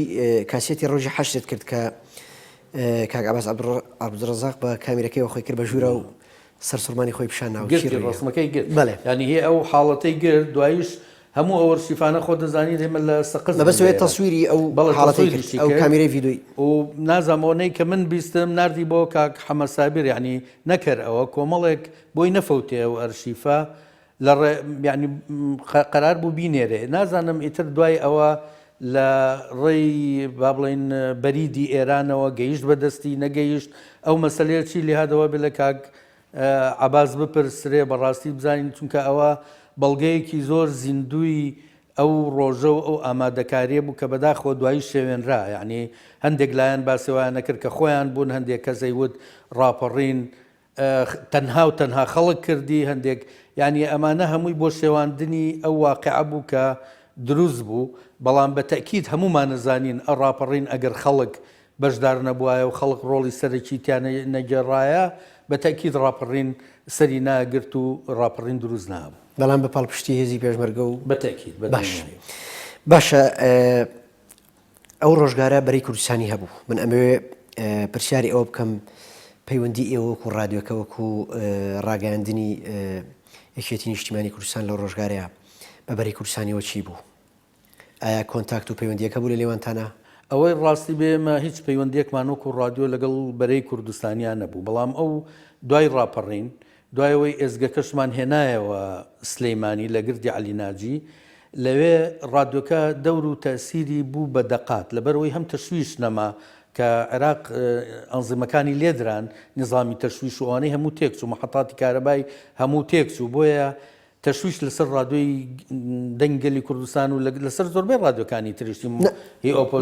کاسێتی ڕۆژی حەشتت کرد کە کاک عەباس عەبدوڕەزاق بە کامێرەکەیەوە خۆی کرد بە ژوورە و سەرسوڕمانی خۆی پیشان ناو ڕسمەکەی گرت ینی هەیە ئەو حاڵەتەی گرت دوایش هەموو ئەوە شیفانە خۆ دەزانیت ئێمە لە سەقز بەبەستەوەی تەسویری ئەو حاڵەتی ئەو کامێرەی ڤیدۆی و نازانەوەی کە من بیستم نردی بۆ کاک حەمە سابیر یعنی نەکرد ئەوە کۆمەڵێک بۆی نەفەوتێ و ئەرشیفە لە ینی قەرار بوو بینێرێ نازانم ئیتر دوای ئەوە لە ڕێی با بڵێن بەریدی ئێرانەوە گەیشت بەدەستی نەگەیشت ئەو مەسەلەیە چی لێهادەوە بێ لە کاک عەباس بپرسرێ بەڕاستی بزانین چونکە ئەوە بەڵگەیەکی زۆر زیندوی ئەو ڕۆژە و ئەو ئامادەکاریە بوو کە بەداخۆ دوایی شێوێنرا یعنی هەندێک لایەن باسیوایان نەکرد کە خۆیان بوون هەندێک کەسەی وت ڕاپەڕین تەنها خەڵک کردی هەندێک یعنی ئەمانە هەمووی بۆ شێواندنی ئەو واقعە بوو کە دروست بوو بەڵام بە تەکید هەمومان نزانین ئە ڕاپەڕین ئەگەر خەڵک بەشدار نەبووایە و خەڵک ڕۆڵی سەرەکی تیان نەگەڕایە بە تەکید ڕاپەڕین سەری ناگرت و ڕاپەڕین دروست نابوو بەڵام بە پاڵپشتی هێزی پێشمەرگە و بە تەکید باشە ئەو ڕۆژگارە بەرەی کوردستانی هەبوو من ئەمەوێ پرسیاری ئەوە بکەم پەیوەندی ئێوە وەکو ڕادیۆکە وەکو ڕاگەاندنی یەکێتی نیشتیمانی کوردستان لەو ڕۆژگارەیە بە بەرەی کوردستانیەوە چی بوو؟ ئایا کۆنتاکت و پەیوەندیەکە بوو لە لێوانتانە؟ ئەوەی ڕاستی بێمە هیچ پەیوەندیەکمان وەکو ڕادیۆ لەگەڵ بەرەی کوردستانیان نەبوو بەڵام ئەو دوای ڕاپەڕین دوایەوەی ئێزگەکەشمان هێنایەوە سلەیمانی لە گردی عەلی ناجی لەوێ ڕادیۆکە دەور و تەسیری بوو بە دەقات لەبەرەوەی هەم تەشویش نەما کە عێراق ئەنزیمەکانی لێدران نظامی تەشویش وانەی هەموو تێکچ و مەحەتاتی کارەبای هەموو تێکچ و بۆیە تەشویش لەسەر ڕادیۆی دەنگەلی کوردستان و لەسەر زۆربەی ڕادیۆکانی تریشتی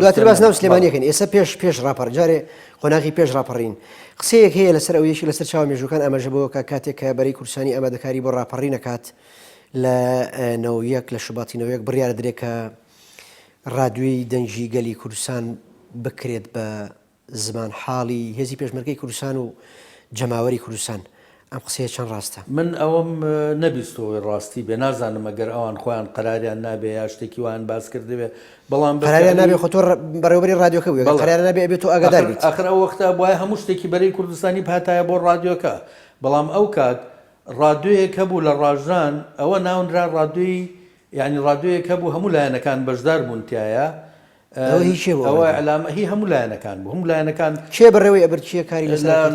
دواتر باس ناو سلێمانیەکەن ئێستا پێش ڕاپەڕ جارێ قۆناغی پێش ڕاپەڕین قسەیەک هەیە لەسەر ئەو یەکی لەسەر چاوە مێژووەکان ئەمەژە بۆ کە کاتێک کە بەرەی کوردستانی ئامادەکاری بۆ ڕاپەڕی نەکات لە نەوەیەک لە شوباتی نەوەیەک بڕیارە درێت کە ڕادیۆی دەنگی گەلی کوردستان بکرێت بە زمان حاڵی هێزی پێشمەرگەی کوردستان و جەماوەری کوردستان ئەم قسەیە چەند ڕاستە؟ من ئەوەم نەبیستەوەی ڕاستی بێ نازانم ئەگەر ئەوان خۆیان قەراریان نابێ یا شتێکی وان باس کردبێ بەڵام قەراریان نابێ خۆ تۆ بەڕێوەبەری ڕادیۆکە بووی قەراریان نابێ ئەبێت تۆ ئاگادار بیت ئاخر ئەو وەختە وایە هەموو شتێکی بەرەی کوردستانی هاتایە بۆ ڕادیۆکە بەڵام ئەو کات ڕادیۆیەک هەبوو لە ڕاژان ئەوە ناونرا ڕادیۆی یعنی ڕادیۆیەک هەبوو هەموو لایەنەکان بەشدار بوون تایە ئەوە علامە هی هەموو لایەنەکان بوو هەموو لایەنەکان چێ بەڕێوەی ئەبرچیە کاری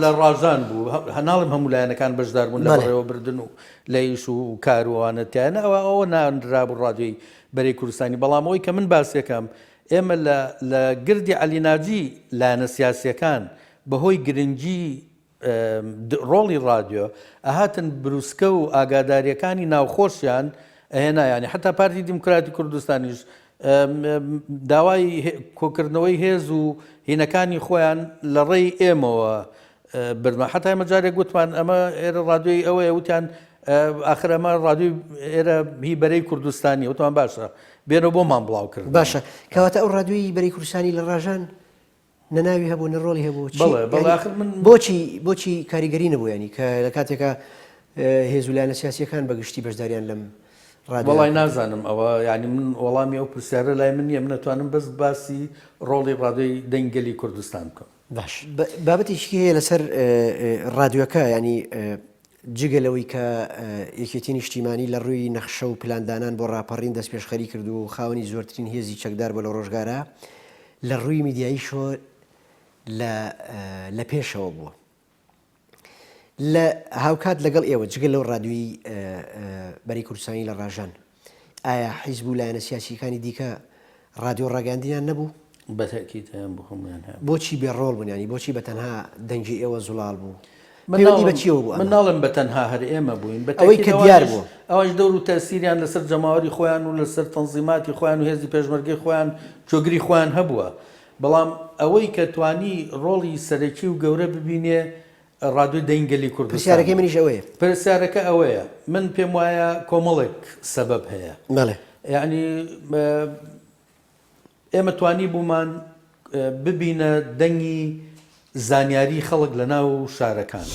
لە ڕاژان بوو هەناڵم هەموو لایەنەکان بەشدار بوون لە بەڕێوە بردن و لەیش و کاروانەتیانە ئەوە ناندرا بوو ڕادیۆی بەرەی کوردستانی بەڵام ئەوەی کە من باسیەکەم ئێمە لە گردی عەلی ناجی لایەنە سیاسیەکان بەهۆی گرنگی ڕۆڵی ڕادیۆ ئەهاتن بروسکە و ئاگاداریەکانی ناوخۆشیان ئەهێنا ینی حتا پارتی دیموکراتی کوردستانیش داوای کۆکردنەوەی هێز و هینەکانی خۆیان لە ڕێی ئێمەوە برما حتى مەجارێک گوتمان ئەمە ئێرە ڕادیۆی ئەوەیە وتیان آخر ئەمە ڕادیۆی ئێرە هی بەرەی کوردستانی وتمان باشە بێنەوە بۆمان بڵاو کرد باشە کەواتە ئەو ڕادیۆی بەرەی کوردستانی لە ڕاژان نەناوی هەبوو نەڕۆڵی هەبوو بۆچی کاریگەری نەبوو ینی کە لە کاتێکە هێز و لایەنە سیاسیەکان بەگشتی بەشداریان لەم وڵای نازانم ئەوە ینی من وەڵامی ئەو پرسیارە لای من نییە منەتوانم بەس باسی ڕۆڵی ڕادیۆی دەنگەلی کوردستان بکەم باش بابەتێکی هەیە لەسەر ڕادیۆکە ینی جگەلەوەی کە یەکێتی نیشتیمانی لە ڕووی نەخشە و پلاندانان بۆ ڕاپەڕین دەست پێشخەری کرد و خاوەنی زۆرترین هێزی چەکدار بۆ لە ڕۆژگارە لە ڕووی میدیاییشۆ لە پێشەوە بووە لە هاوکات لەگەڵ ئێوە جگەل لەو ڕادیۆی بەرەی کوردستانی لە ڕاژان ئایا حیزب و لایەنە سیاسیەکانی دیکە ڕادیۆ ڕاگەاندنیان نەبوو بەتەکیت هەیە بخۆمیان هەیە بۆچی بێڕۆڵ بوون ینی بۆچی بەتەنها دەنگی ئێوە زوڵال بوو من ناڵم بەتەنها هەر ئێمە بووین ئەوەی کە دیار بوو ئەوەش دەور و تەسیریان لەسەر جەماوەری خۆیان و لەسەر تەنزیماتی خۆیان و هێزی پێشمەرگەی خۆیان جۆگری خۆیان هەبووە بەڵام ئەوەی کە توانی ڕۆڵی سەرەکی و گەورە ببینێ ڕادیۆ دەنگەلی کوردستان پرسیارەکەی منیش ئەوەیە پرسیارەکە ئەوەیە من پێم وایە کۆمەڵێک سەبەب هەیە بەڵێ یعنی ئێمە توانی بوومان ببینە دەنگی زانیاری خەڵک لە ناو شارەکان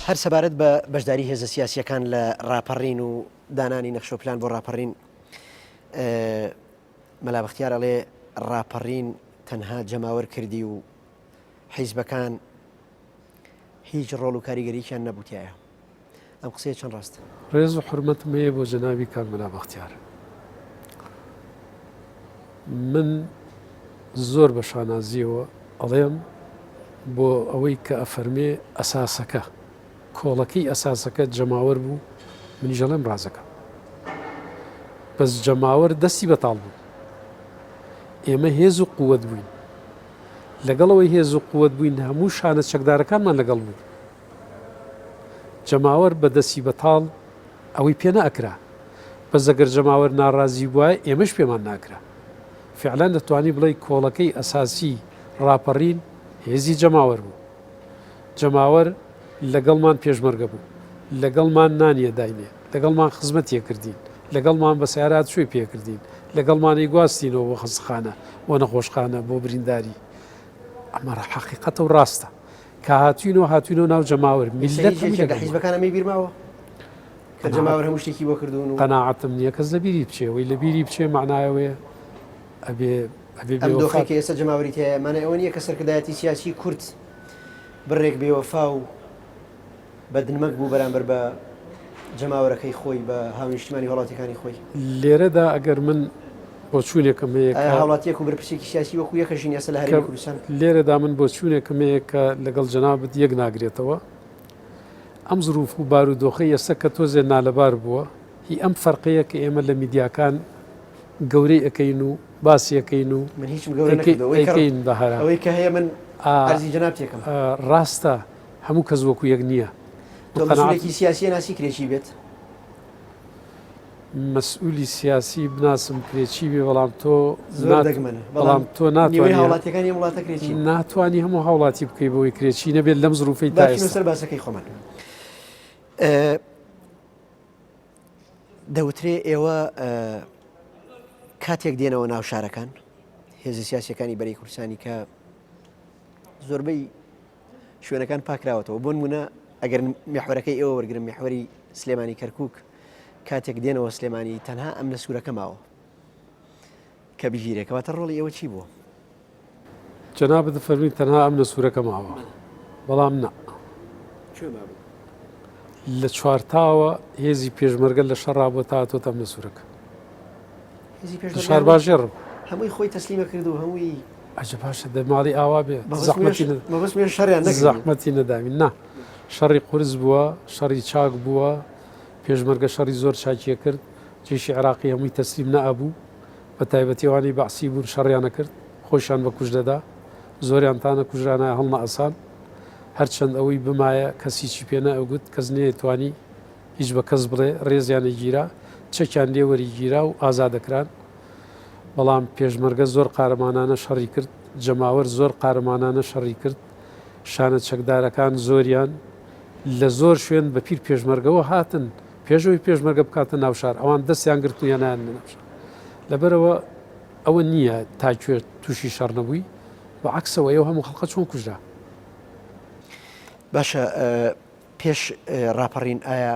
هەر سەبارەت بە بەشداری هێزە سیاسیەکان لە ڕاپەڕین و دانانی نەخشە و پلان بۆ ڕاپەڕین مەلا بەختیار ئەڵێ ڕاپەڕین تەنها جەماوەر کردی و حیزبەکان هیچ ڕۆڵ و کاریگەریشیان نەبووتیایە ئەم قسەیە چەند ڕاستە ڕێز و حرمەتم هەیە بۆ جەنابی کاک مەلا بەختیار من زۆر بە شانازیەوە ئەڵێم بۆ ئەوەی کە ئەفەرمێ ئەساسەکە کۆڵەکەی ئەساسەکە جەماوەر بوو منیژەڵێم ڕازەکە بەس جەماوەر دەستی بەتاڵ بوو ئێمە هێز و قووەت بووین لەگەڵەوەی هێز و قووەت بووین هەموو شانە چەکدارەکانمان لەگەڵ بوو جەماوەر بە دەستی بەتاڵ ئەوەی پێ نەئەکرا بەس ئەگەر جەماوەر ناڕازی بووە ئێمەش پێمان ناکرا فعلان دەتوانی بڵێ کۆڵەکەی ئەساسی ڕاپەڕین هێزی جەماوەر بوو جەماوەر لەگەڵمان پێشمەرگە بوو لەگەڵمان نانیە داینێ لەگەڵمان خزمەتیە کردین لەگەڵمان بە سیارات شوێ پێکردین لەگەڵمانی گواستینەوە بۆ خەزخانە بۆ نەخۆشخانە بۆ برینداری ئەمە حەقیقەتە و ڕاستە کە هاتوینەوە ناو جەماوەر حیزبەکان ئەمەی بیرماوە کە جەماوەر هەموو شتێکی بۆ کردوون و قەناعەتم نییە کەس لە بیری بچێەوەی لە بیری بچێ معنایەوەیە ئەم دۆخێکی ئێستا جەماوەری تایەمانە ئەوە نییە کە سەرکردایەتی سیاسی کورد بڕێک بێوەفا و بەدنمەک بوو بەرامبەر بە جەماوەرەکەی خۆی بە هاونیشتمانی وڵاتەکانی خۆی لێرەدا ئەگەر من بۆ چوونێکم هاوڵاتیەک و بەرپرسێکی سیاسی وەکو یەکەژین ئێستا لە هەرێمی کوردستان لێرەدا من بۆ چوونێکم هەیە کە لەگەڵ جەنابەت یەک ناگرێتەوە ئەم زروف و بارودۆخی ئێستا کە تۆزێ نالەبار بووە هی ئەم فەرقەیە کە ئێمە لە میدیاکان گەورەی ئەەکەین و باسیەکەین و من هیچ گەورەکەین بەهارا ئەوەی کە هەیە من ئەرزی جەناب تێکم ڕاستە هەموو کەس وەکو یەک نییە مەسئولێکی سیاسیە ناسی کرێکی بێت مەسئولی سیاسی بناسم کرێکی بێ بەڵام تۆ بەڵام تۆ هاوڵاتەکانی وڵاتە کرێکی ناتوانانی هەموو هاوڵاتی بکەی بۆی کرێکی نەبێت لەم زروفەی تا سەر باسەکەی خۆمان دەوترێ ئێوە کاتێک دێنەوە ناو شارەکان هێزە سیاسیەکانی بەرەی کوردستانی کە زۆربەی شوێنەکان پاکراوەتەوە بۆ نمونە ئەگەر میحوەرەکەی ئێوە وەرگرم میحوەری سلێمانی کەرکووک کاتێک دێنەوە سلێمانی تەنها ئەم لە سوورەکە ماوە کە بژیرێکەوەتە ڕۆڵی ئێوە چی بووە؟ جەنابەت فەرمووی تەنها ئەم لە سوورەکە ماوە بەڵام نا لە چوارتاوە هێزی پێشمەرگە لە شەڕا بۆ تاتۆ ئەم لە سوورەکە شار باژێڕ هەمووی خۆی تەسلیمە کرد و هەمووی ئەجە باشە دەماڵی ئاوا بێ زەحمەتی نەداوین نا شەڕی قورس بووە شەڕی چاک بووە پێشمەرگە شەڕی زۆر چاکیە کرد جێشی عێراقی هەمووی تەسلیم نەئەبوو بە تایبەتیوانی بەعسی بوون شەڕیانە کرد خۆشیان بە کوژ دەدا زۆریان تانە کوژرانە هەڵنە ئەسان هەرچەند ئەوەی بمایە کەسیی پێ نەئەگوت کەس نێتوانی هیچ بە کەس بڵێ ڕێزیانە گیرا چەکیان لێوەری گیرا و ئازادەکران بەڵام پێشمەرگە زۆر قارەمانانە شەڕی کرد جەماوەر زۆر قارەمانانە شەڕی کرد شانە چەکدارەکان زۆریان لە زۆر شوێن بە پیر پێشمەرگەوە هاتن پێشەوەی پێشمەرگە بکاتە ناوشار ئەوان دەستیان گرتویانیان لە ناوشار لەبەرەوە ئەوە نییە تاکوێ تووشی شەڕ نەبووی بە عکسەوە ئێوە هەموو خەڵقە چۆن کوژرا. باشە پێش ڕاپەڕین ئایا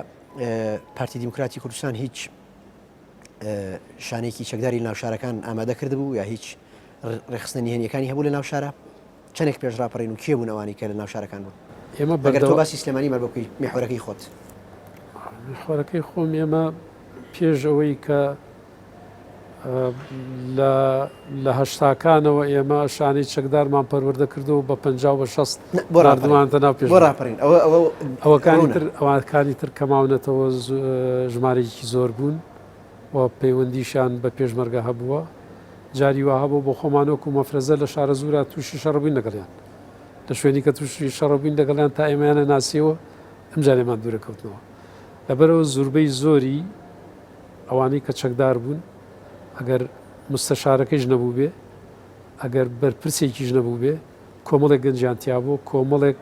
پارتی دیموکراتی کوردستان هیچ شانێکی چەکداری ناوشارەکان ئامادە کرد بوو یا هیچ ڕێخستنی هێنیەکانی هەبوو لە ناوشارە چەندێک پێش ڕاپەڕین و کێ بوون ئەوانی کە لە ناوشارەکان بوون ئێمە بەگەر تۆ باسی سلێمانی مەربەکەی میحوەرەکەی خۆت خۆرەکەی خۆم ئێمە پێش ئەوەی کە لە هەشتاکانەوە ئێمە شانەی چەکدارمان پەروەردە کردو بە 50 بە 60 بۆ ناو پێش بۆ ڕاپەڕین ئەوەکانی تر کەماونەتەوە ژمارەیەکی زۆر بوون و پەیوەندیشان بە پێشمەرگە هەبووە جاری وا هەبوو بۆ خۆمانۆک و مەفرەزە لە شارە زورە تووشی شەڕبووین لەگەڵیان لە شوێنی کە تووشی شەڕبووین لەگەڵیان تا ئێمەیانە ناسیەوە ئەم جارێمان دوورەکەوتنەوە لەبەرەوە زوربەی زۆری ئەوانەی کە چەکدار بوون ئەگەر مستەشارەکەیش نەبوو بێ ئەگەر بەرپرسێکیش نەبوو بێ کۆمەڵێک گەنجیان بوو کۆمەڵێک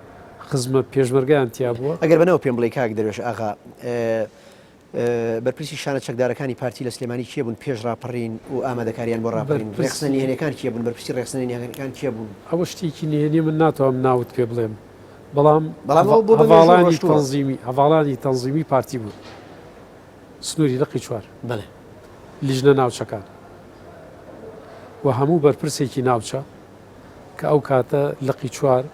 خزمە پێشمەرگیان بووە ئەگەر بنەوە پێم بڵێ کاک دەروێش ئاغا بەرپرسی شانە چەکدارەکانی پارتی لە سلێمانی کێ بوون پێش ڕاپەڕین و ئامادەکاریان بۆ ڕاپەڕین ڕێخستنی هێنەکان کێ بوون بەرپرسی ڕێخستنی هێنەکان کێ بوون ئەوە شتێکی نهێنی من ناتوانم ناوت پێ بڵێم بەڵام هەواڵانی تەنزیمی پارتی بوو سنووری لەقی چوار لیژنە ناوچەکان و هەموو بەرپرسێکی ناوچە کە ئەو کاتە لەقی چوار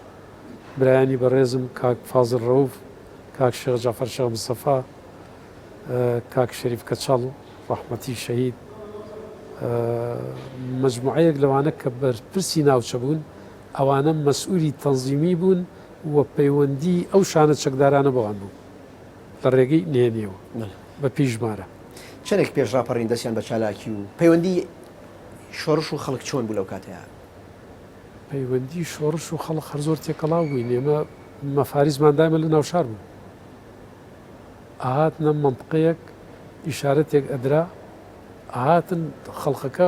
برایانی بەڕێزم کاک فازڵ ڕەوف کاک شێخ جەعفەر شێخ مستەفا کاک شەریف کەچەڵ ڕەحمەتی شەهید مەجموعەیەک لەوانە کە بەرپرسی ناوچە بوون ئەوانە مەسئولی تەنزیمی بوون و پەیوەندی ئەو شانە چەکدارانە بەوان بوو لە ڕێگەی نهێنیەوە بە پیشمارە چەندێک پێش ڕاپەڕین دەستیان بە چالاکی و پەیوەندی شۆڕش و خەڵک چۆن بوو لەو کاتەیە پەیوەندی شۆڕش و خەڵک هەر زۆر تێکەڵاو بووین ئێمە مەفاریزمان دایمە لە ناوشار بوو ئاهاتنە منطقەیەک ئیشارەتێک ئەدرا ئاهاتن خەڵقەکە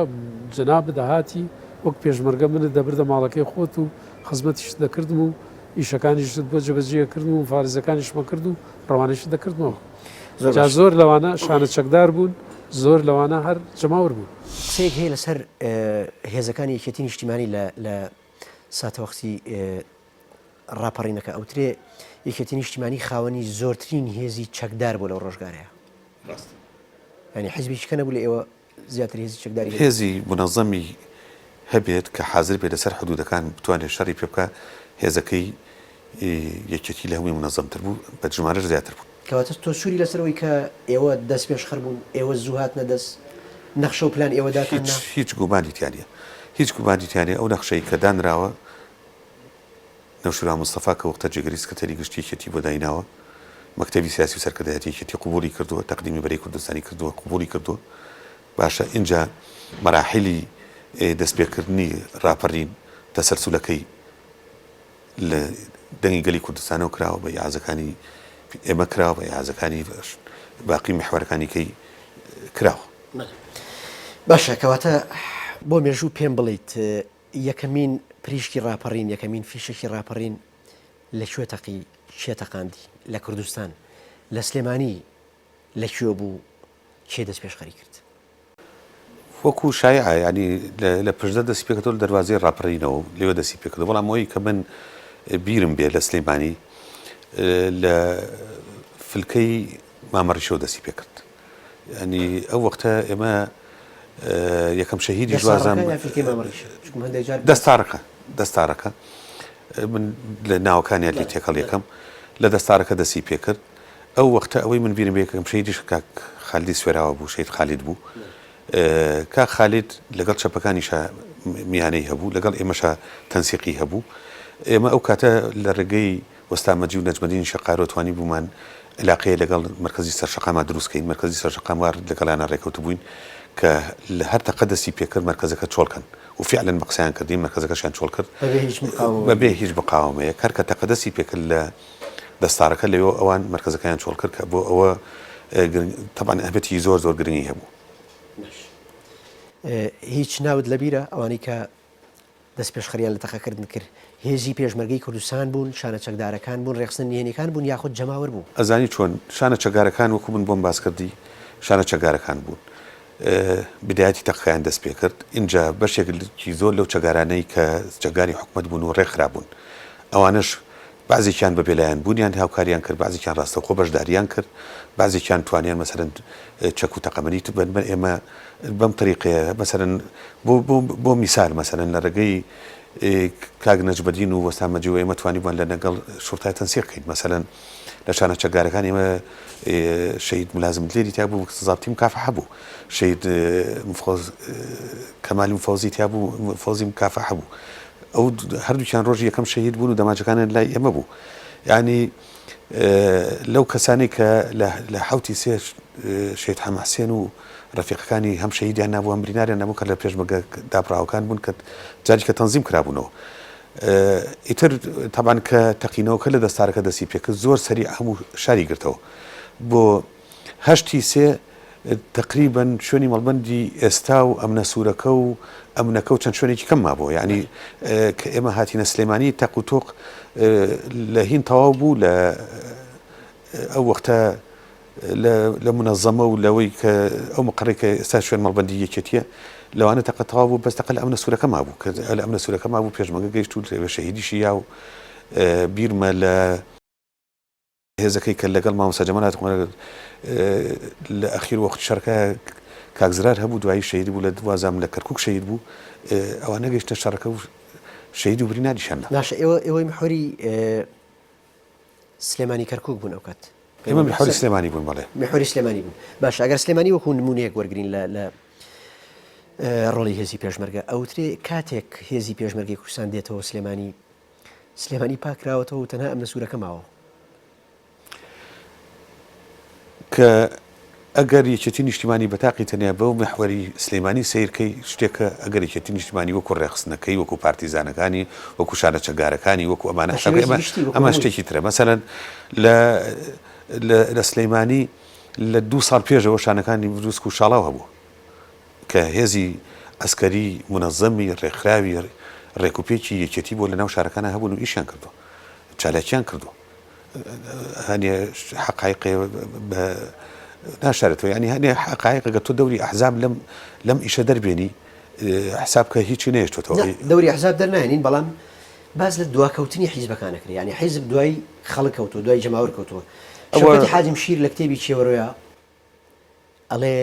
جەناب دەهاتی وەک پێشمەرگە منت دەبردە ماڵەکەی خۆت و خزمەتیشت دەکردم و ئیشەکانیشت بۆ جەبەجێکردن و فارزەکانیشمە کرد و ڕەوانیشت دەکردمەوە زۆر لەوانە شانە چەکدار بوون زۆر لەوانە هەر جەماور بوون قسەیەک هەیە لەسەر هێزەکانی یەکێتی نیشتیمانی لە ساتەوەختی ڕاپەڕینەکە ئەوترێ یەکێتی نیشتیمانی خاوەنی زۆرترین هێزی چەکدار بۆ لەو ڕۆژگارەیە ینی حیزبێکی کە نەبوو لە ئێوە زیاتر هێزی چەکداری هێزی منەظەمی هەبێت کە حاضر بێت لەسەر حدودەکان بتوانێت شەڕی پێ بکە هێزەکەی یەکێتی لە هەمووی منەظەمتر بوو بە ژمارەش زیاتر بوو کەواتە تۆ سووری لەسەرەوەی کە ئێوە دەست پێش خەر بوون ئێوە زوو هاتنە دەست نەخشە و پلان ئێوەدا هیچ گومانیتیانە هیچ گومانیتیانێ ئەو نەخشەی کە دانراوە نەوشورا مستەفا کە وەختە جێگەری سکرتەری گشتی یەکێتی بۆ دایناوە مەکتەبی سیاسی و سەرکردایەتی یەکێتی قبولی کردووە تەقدیمی بەرەی کوردستانی کردووە قبولی کردووە باشە اینجا مەراحیلی دەستپێکردنی ڕاپەڕین تەسەلسولەکەی لە دەنگی گەلی کوردستانەوە کراوە بە یازەکانی ئێمە کراوە بە یازەکانی باقی محوەرەکانی کەی کراوە باشە کەواتە بۆ مێژوو پێم بڵیت یەکەمین پریشکی ڕاپەڕین یەکەمین فیشێکی ڕاپەڕین لەکوێ تەقی شێتەقاندی لە کوردستان لە سلێمانی لەکوێ بوو کێ دەست پێشخەری کرد وەکو شایعە ینی لە پشدە دەستی پێکردەوە لە دەواازەی ڕاپەڕینەوە لێوە دەستی پێکردەوە بەڵام ئەوەی کە من بیرم بێ لە سلێمانی لە فلکەی مامەڕیشەوە دەستی پێکرد ینی ئەو وەختە ئێمە یەکەم شەهیدی جوازم دەستارەکە من لە ناوەکانیان لی تێکەڵ یەکەم لە دەستارەکە دەستی پێکرد ئەو وەختە ئەوەی من بیرم بێ یەکەم شەهیدیش کاک خالیدی سوێراوە بوو شەید خالید بوو کاک خالید لەگەڵ چەپەکانیشە میانەی هەبوو لەگەڵ ئێمەشە تەنسیقی هەبوو ئێمە ئەو کاتە لە ڕێگەی وەستامەجی و نەجمەدین شەقارۆ توانی بوومان علاقەیە لەگەڵ مرکزی سەرشەقامان دروستکەین مرکزی سەرشەقام وار لەگەڵیانە ڕێکەوت بووین کە لە هەر تەقە دەستی پێکرد مرکزەکە چۆڵکەن و فعلا بە قسەیان کردین مرکزەکەشیان چۆڵ کرد بەبێ هیچ بقاومەیە کار کە تەقە دەستی پێکرد لە دەستارەکە لەوێ ئەوان مرکزەکەیان چۆڵ کرد کە بۆ ئەوە طبعا ئەهمەتی زۆر گرنگی هەبوو هیچ ناود لەبیرە ئەوانی کە دەست پێشخەریان لە تەقەکردن کرد هێزی پێشمەرگەی کوردستان بوون شانە چەکدارەکان بوون ڕێخستن نهێنیەکان بوون یاخود جەماوەر بوو ئەزانی چۆن شانە چەگارەکان وەکو من بۆم باس کردی شانە چەگارەکان بوون بدایەتی تەقەکان دەست پێ کرد اینجا بەشێکی زۆر لەو چەگارانەی کە چەگاری حکومەت بوون و ڕێکخرابوون ئەوانش بعضێکیان بەبێلایەن بوونیان هاوکاریان کرد بعضێکیان ڕاستەوخۆ بەشداریان کرد بعضێکیان توانیان مەسەرەن چەک و تەقەمەنی بن ئێمە بەم طریقەیە مەسەرەن بۆ میسال مەسەرەن لە ڕێگەی کاک نەجبەدین و وەستا مەجیوە ئێمە توانیبووان لە لەگەڵ شورتای تەنسیق بکەین مەسەرەن لە شانە چەکدارەکان ئێمە شەید ملازم لێری تیا بوو زابتی مکافحە بوو شەید کەمالی مفەوزی تیا بوو فەوزی مکافحە بوو ئەو هەردووکیان ڕۆژی یەکەم شەهید بوون و دەماجەکانیان لای ئێمە بوو یعنی لەو کەسانی کە لە حوتی سێ شەید حەماسێن و ڕەفیقەکانی هەم شەهیدیان نابوو هەم بریناریان نەبوو کە لە پێشمەرگە داپراوەکان بوون کە جاری کە تەنزیم کرابوونەوە ئیتر تەبان کە تەقینەوەکە لە دەستارەکە دەستی پێکرد زۆر سەریع هەموو شاری گرتەوە بۆ هەشتی سێ تقریبا شوێنی مەڵبەندی ئێستا و ئەمنە سوورەکە و ئەمنەکە و چەند شوێنێکی کەم مابووە یعنی کە ئێمە هاتینە سلێمانی تەق و تۆق لە هین تەواو بوو لە ئەو وەختە لە منەظەمە و لەوەی کە ئەو مقڕێکە ئێستا شوێن مەڵبەندی یەکێتیە لەوانە تەقە تەواو بوو بەس تەقە لە ئەمنە سوورەکە مابوو کە لە ئەمنە سوورەکە مابوو پێشمەرگە گەیشت و شەهیدیشی یا و بیرمە لە هێزەکەی کە لەگەڵ مامۆستا جەمال هاتووە لە ئەخیر وەختی شەڕەکە کاکزرار هەبوو دوایی شەهید بوو لە دوازام لە کەرکووک شەهید بوو ئەوانە گەیشتە شەڕەکە و شەهید و بریناریشان باشە ئێوەی محۆری سلێمانی کەرکووک بوون ئەو کات ئێمە محۆری سلێمانی بوون بەڵێ محۆری سلێمانی بوون باش ئەگەر سلێمانی وەکو نمونەیەک وەرگرین لە ڕۆڵی هێزی پێشمەرگە ئەوترێ کاتێک هێزی پێشمەرگەی کوردستان دێتەوە سلێمانی پاکراوەتەوە و تەنها ئەمنە سوورەکە ماوە کە ئەگەر یەکێتی نیشتیمانی بەتاقی تەنیا بەو محوەری سلێمانی سیرکەی شتێکە ئەگەر یەکێتی نیشتیمانی وەکو ڕێخستنەکەی وەکو پارتیزانەکانی وەکو شانە چەگارەکانی وەکو ئەمانە ئەمە شتێکی ترە مەسەرەن لە سلەیمانی لە 2 ساڵ پێشەوە شانەکانی بروسک و شاڵاو هەبوو کە هێزی ئەسکەری منەظەمی ڕێکخراوی ڕێکوپێکی یەکێتی بۆ لە ناو شارەکانە هەبوون و ئیشیان کردو چالاکیان کردو هەنێ حقایقێ ناشارێتەوە ینی هەنێ حقایقەکە تۆ دەوری ئەحزاب لەم ئیشە دەربێنی حساب کە هیچی نێشتۆتەوە دەوری ئەحزاب دەرناهێنین بەڵام باز لە دواکەوتنی حیزبەکانەکرێ ینی حیزب دوای خەڵک کەوتووە دوای جەماوەر کەوتووە شەوکەتی حاجم شیر لە کتێبی چێوەڕۆیە ئەڵێ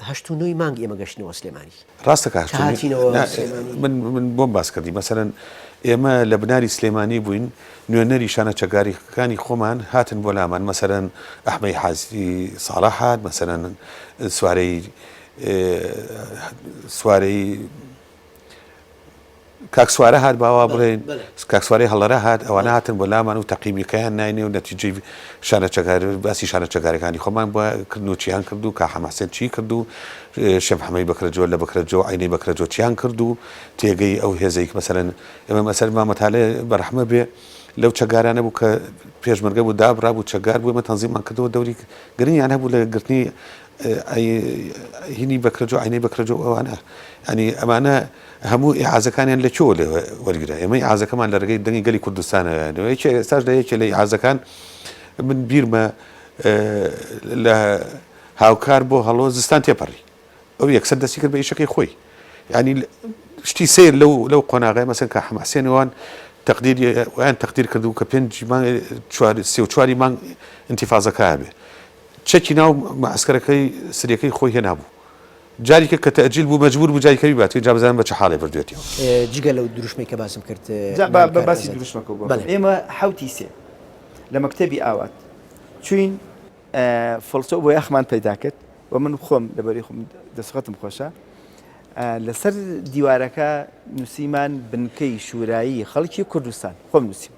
8 مانگ ئێمە گەشتنەوە سلێمانی ڕاستەکە من بۆم باس کردی مەسەرەن ئێمە لە بناری سلێمانی بووین نوێنەری شانە چەگاریەکانی خۆمان هاتن بۆ لامان مەسەرەن ئەحمەی حازی ساڵح هات مەسەرەن سوارەی کاکسوارە هات باوا بڵێن کاکسوارەی هەڵەرە هات ئەوانە هاتن بۆ لامان و تەقیمیەکەیان ناینێ و نەتیجەی شانە چەگار باسی شانە چەگارەکانی خۆمان بۆ کردن چیان کردو کا حەماسێن چی کردو شەم حەمەی بەکرەجۆ لە بەکرەجۆ عینەی بەکرەجۆ چیان کردو تێگەی ئەو هێزەیەک مەسەرەن ئێمە مەسەر مامەتالێ بەرەحمە بێ لەو چەگارانە بوو کە پێشمەرگە بوو دابرا بوو چەگار بوو ئێمە تەنزیممان کردەوە دەوری گرنگیان هەبوو لە گرتنی هینی بەکرەجۆ عینەی بەکرەجۆ ئەوانە ینی ئەمانە هەموو ئیعازەکانیان لە چۆ لێ وەرگرە ئێمە ئیعازەکەمان لە ڕێگەی دەنگی گەلی کوردستانە ئێستاش لە یەکێ لە ئیعازەکان من بیرمە لە هاوکار بۆ هەڵۆ زستان تێپەڕی ئەو یەکسەر دەستی کرد بە ئیشەکەی خۆی ینی شتی سیر لەو قۆناغای مەسەن کە حەماسێنەوەن تەقدیریان تەقدیر کردو کە 4 مانگ ئینتیفازەکە بێ چەکی ناو معسکەرەکەی سریەکەی خۆی هێنابوو جاریکە کە تەجیل بوو مەجبور بوو جایکەوی بات جابزانم بە چه حاڵێ بردوێتەوە جگە لەو دروشمەی کە باسم کرد باسی دروشمەکە ئێمە حوتی سێ لە مەکتەبی ئاوات چوین فڵچە بۆ یاخمان پەیدا کرد و من خۆم لەبەری خۆم دەسەقەتم خۆشە لەسەر دیوارەکە نووسیمان بنکەی شورایی خەڵکی کوردستان خۆم نووسیم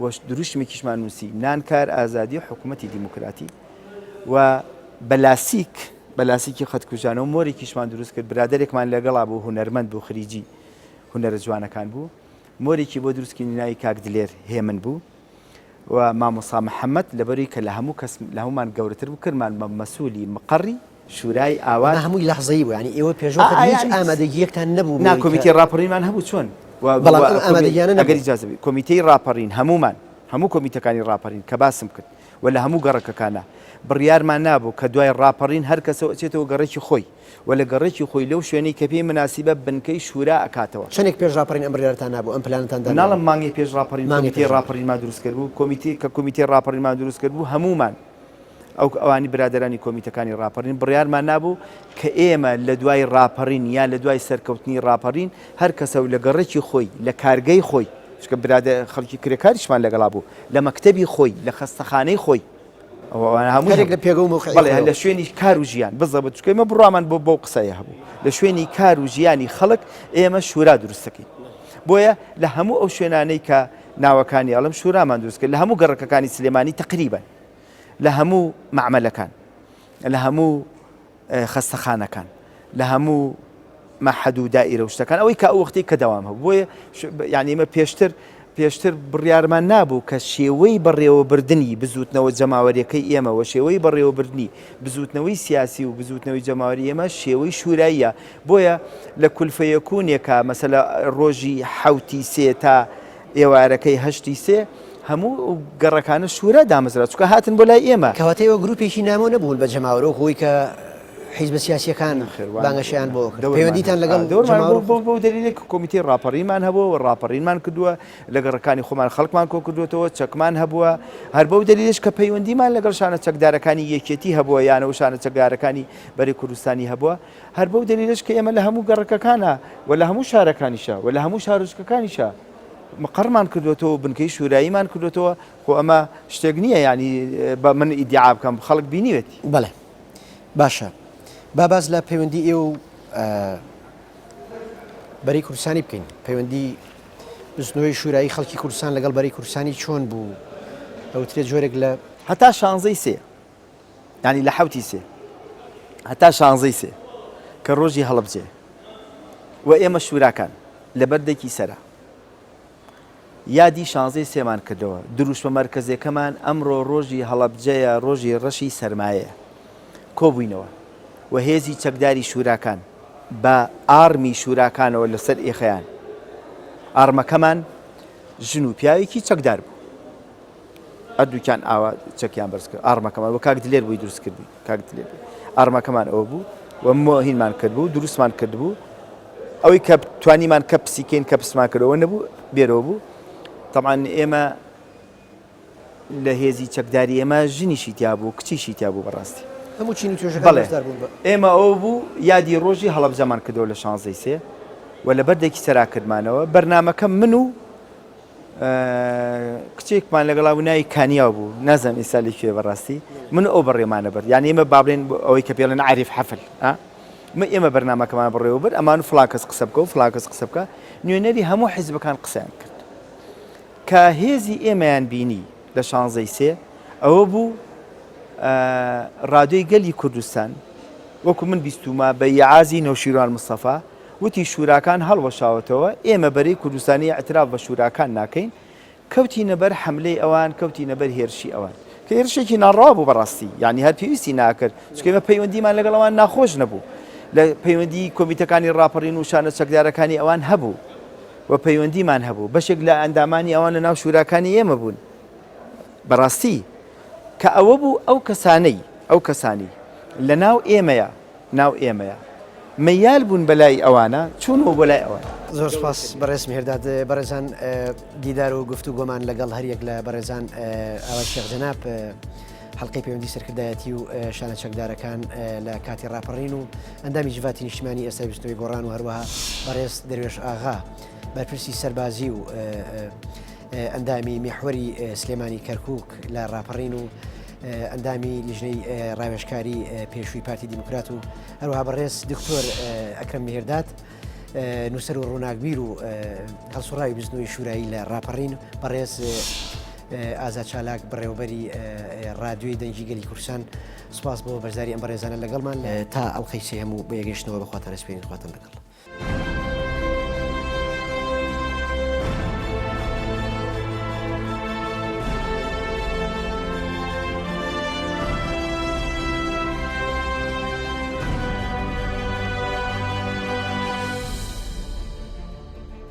وەش دروشمێکیشمان نووسی نانکار ئازادی و حکوومەتی دیموکراتی و بەلاسیکی خەتکوژانە و مۆرێکیشمان دروست کرد برادێکمان لەگەڵا بوو هونەرمەند بوو خریجی هونەرە جوانەکان بوو مۆرێکی بۆ دروستکردنی ناوی کاک دلێر هێمن بوو و مامۆستا محەممەد لەبەری کە لە هەموو کەس لە هەمومان گەورەتر بوو کردمان مەسئولی مقڕی شورای ئاوا هەمووی لەحظەیی بوو ینی ئێوە پێشۆ هیچ ئامادەگیەکتان نەبوو نا کۆمیتەی ڕاپەڕینمان هەبوو چۆن ئامادەگیانە ئەگەر ئیجازە کۆمیتەی ڕاپەڕین هەموو کۆمیتەکانی ڕاپەڕین کە باسم کرد و لە هەموو گەڕەکەکانە بڕیارمان نابوو کە دوای ڕاپەڕین هەر کەسەوە ئەچێتەوە گەڕێکی خۆی و لە گەڕێکی خۆی لەو شوێنەی کە پێی مناسیبە بنکەی شورا ئەکاتەوە چەندێک پێش ڕاپەڕین ئەم بڕیارتان نابوو ئەم پلانتان ناڵم مانگی پێش ڕاپەڕین کۆمیتەی ڕاپەڕینمان دروست کرد بوو کۆمیتەی ڕاپەڕینمان دروست کرد بوو هەمومان ئەوانی برادرانی کۆمیتەکانی ڕاپەڕین بڕیارمان نابوو کە ئێمە لە دوای ڕاپەڕین یان لە دوای سەرکەوتنی ڕاپەڕین هەر کەسە لە گەڕێکی خۆی لە کارگەی خۆی چکە برادە خەڵکی کرێکاریشمان لەگەڵا بوو لە مەکتەبی خۆی لە خەستەخانەی خۆی هەموو لە پێگە و لە شوێنی کار و ژیان بزە بە چکەمە بڕامان بۆ قسەیە هەبوو لە شوێنی کار و ژیانی خەڵک ئێمە شورا دروستەکەین بۆیە لە هەموو ئەو شوێنانەی کە ناوەکانی ئەڵم شورامان دروست کرد لە هەموو گەڕەکەکانی سلێمانی تقریبن لە هەموو معمەلەکان لە هەموو خەستەخانەکان لە هەموو مەحەد و دائیرە و شتەکان ئەوەی کە ئەو وەختی کە دەوام هەبوو بۆیە یعنی ئمە پێشتر بڕیارمان نابوو کە شێوەی بەڕێوەبردننی بزوتنەوە جەماوەریەکەی ئێمە و شێوەی بەڕێوەبردننی بزوتنەوەی سیاسی و بزوتنەوەی جەماوەری ئێمە شێوەی شوراییە بۆیە لە کولفەیەکوونێکە مەسەلە ڕۆژی حوتی سێ تا ئێوارەکەی هەشتی سێ هەموو گەڕەکانە شورا دامەزرا چکە هاتن بۆ لای ئێمە کەواتەوە گروپێکی نامۆ نەبوون بە جەماوەرە خۆی کە حیزب سیاسیەکان بانگەشیان بۆ پەیوەندیتان لەگەڵ بۆ دلیلێک کۆمیتەی ڕاپەڕینمان هەبووە ڕاپەڕینمان کردووە لە گەڕەکانی خۆمان خەڵکمان کۆ کردوێتەوە چەکمان هەبووە هەر بەو دلیلش کە پەیوەندیمان لەگەڵ شانە چەکدارەکانی یەکێتی هەبووە یانەوە شانە چەکدارەکانی بەری کوردستانی هەبووە هەر بەو دلیلش کە ئێمە لە هەموو گەڕەکەکانە و لە هەموو شارەکانیشە و لە هەموو شارۆچکەکانیشە مقڕمان کردوێتەوە بنکەی شوراییمان کردوێتەوە خۆ ئەمە شتێک نییە ینی بە من ئیدعا بکەم خەڵک بینیوێتی بەڵێ باشە باز لە پەیوەندی ئێوە بەری کوردستانی بکەین پەیوەندی بستنەوەی شورایی خەڵکی کوردستان لەگەڵ بەری کوردستانی چۆن بوو ئەوترێت جۆرێک لە هەتا شانزەی سێ ینی لە حوتی سێ هەتا شانزەی سێ کە ڕۆژی هەڵبجێ و ئێمە شوراکان لە بەردێکی سەرە یادی شانزەی سێمان کردەوە دروشمە مەرکەزەکەمان ئەمڕۆ ڕۆژی هەڵەبجەیە ڕۆژی ڕەشی سەرمایە کۆبووینەوە و هێزی چەکداری شوراکان بە ئارمی شوراکانەوە لەسەر ئێخەیان ئارمەکەمان ژن و پیاوێکی چەکدار بوو هەردووکیان ئاوا چەکیان بەرز کرد ئارمەکەمان وە کاک دلێر بووی دروست کردی کاک دلێر ئارمەکەمان ئەوە بوو و مۆهینمان کرد بوو دروستمان کرد بوو ئەوەی کە توانیمان کە پسیکەین کە پسمان کردەوە نەبوو بێرەوە بوو طبعا ئێمە لە هێزی چەکداری ئێمە ژنیشی تیا بوو کچیشی تیا بوو بەڕاستی هەموو چین و توێژەکان ئێمە ئەوە بوو یادی ڕۆژی هەڵەبجەمان کردەوە لە شانزەی سێ و لە بەردێکی سەرا کردمانەوە بەرنامەکە من و کچێکمان لەگەڵا ناوی کانیا بوو نازانم ئێستا لەکوێ بەڕاستی من ئەو بەڕێمانە برد یعنی ئێمە بابلێن ئەوەی کە پێڵێن عاریف حەفل ئێمە بەرنامەکەمان بڕێوە برد ئەمان و فڵان کەس قسە بکە و فڵان کەس قسە بکە نوێنەری هەموو حیزبەکان قسەیان کرد کە هێزی ئێمەیان بینی لە شانزەی سێ ئەوە بوو ڕادیۆی گەلی کوردستان وەکو من بیستومە بە یعازی نەوشیروان مستەفا وتی شوراکان هەڵوەشاوەتەوە ئێمە بەرەی کوردستانی ئەتراف بە شوراکان ناکەین کەوتی نەبەر حملەی ئەوان کەوتی نەبەر هێرشی ئەوان کە هێرشێکی ناڕوا بوو بەڕاستی یعنی هەر پێویستی ناکرد چکەمە پەیوەندیمان لەگەڵ ئەوان ناخۆش نەبوو لە پەیوەندی کۆمیتەکانی ڕاپەڕین و شانە چەکدارەکانی ئەوان هەبوو و پەیوەندیمان هەبوو بەشێک لە ئەندامانی ئەوان لە ناو شوراکانی ئێمە بوون بەڕاستی کە ئەوە بوو ئەو کەسانی لە ناو ئێمەیە مەیال بوون بەلای ئەوانە چوونەوە بۆ لای ئەوان زۆر سپاس بەڕێز میهرداد بەڕێزان دیدار و گفتوگۆمان لەگەڵ هەریەک لە بەڕێزان ئاوا شێخ جەناب حەڵقەی پەیوەندی سەرکردایەتی و شانە چەکدارەکان لە کاتی ڕاپەڕین و ئەندامی ژڤاتی نیشتیمانی ئێستا بیستنەوەی گۆڕان و هەروەها بەڕێز دەروێش ئاغا بەرپرسی سەربازی و ئەندامی میحوەری سلێمانی کەرکووک لە ڕاپەڕین و ئەندامی لیژنەی ڕاوێژکاری پێشووی پارتی دیموکرات و هەروەها بەڕێز دکتۆر ئەکرەم میهرداد نووسەر و ڕووناکبیر و هەڵسوڕاوی بزنەوەی شورایی لە ڕاپەڕین بەڕێز ئازاد چالاک بڕێوەبەری ڕادیۆی دەنگی گەلی کوردستان سپاس بۆ بەشداری ئەم بەڕێزانە لەگەڵمان تا ئەڵقەی سێ هەموو بە یەگەشتنەوە بەخواتە ڕێسپێنی خواتن لەگەڵ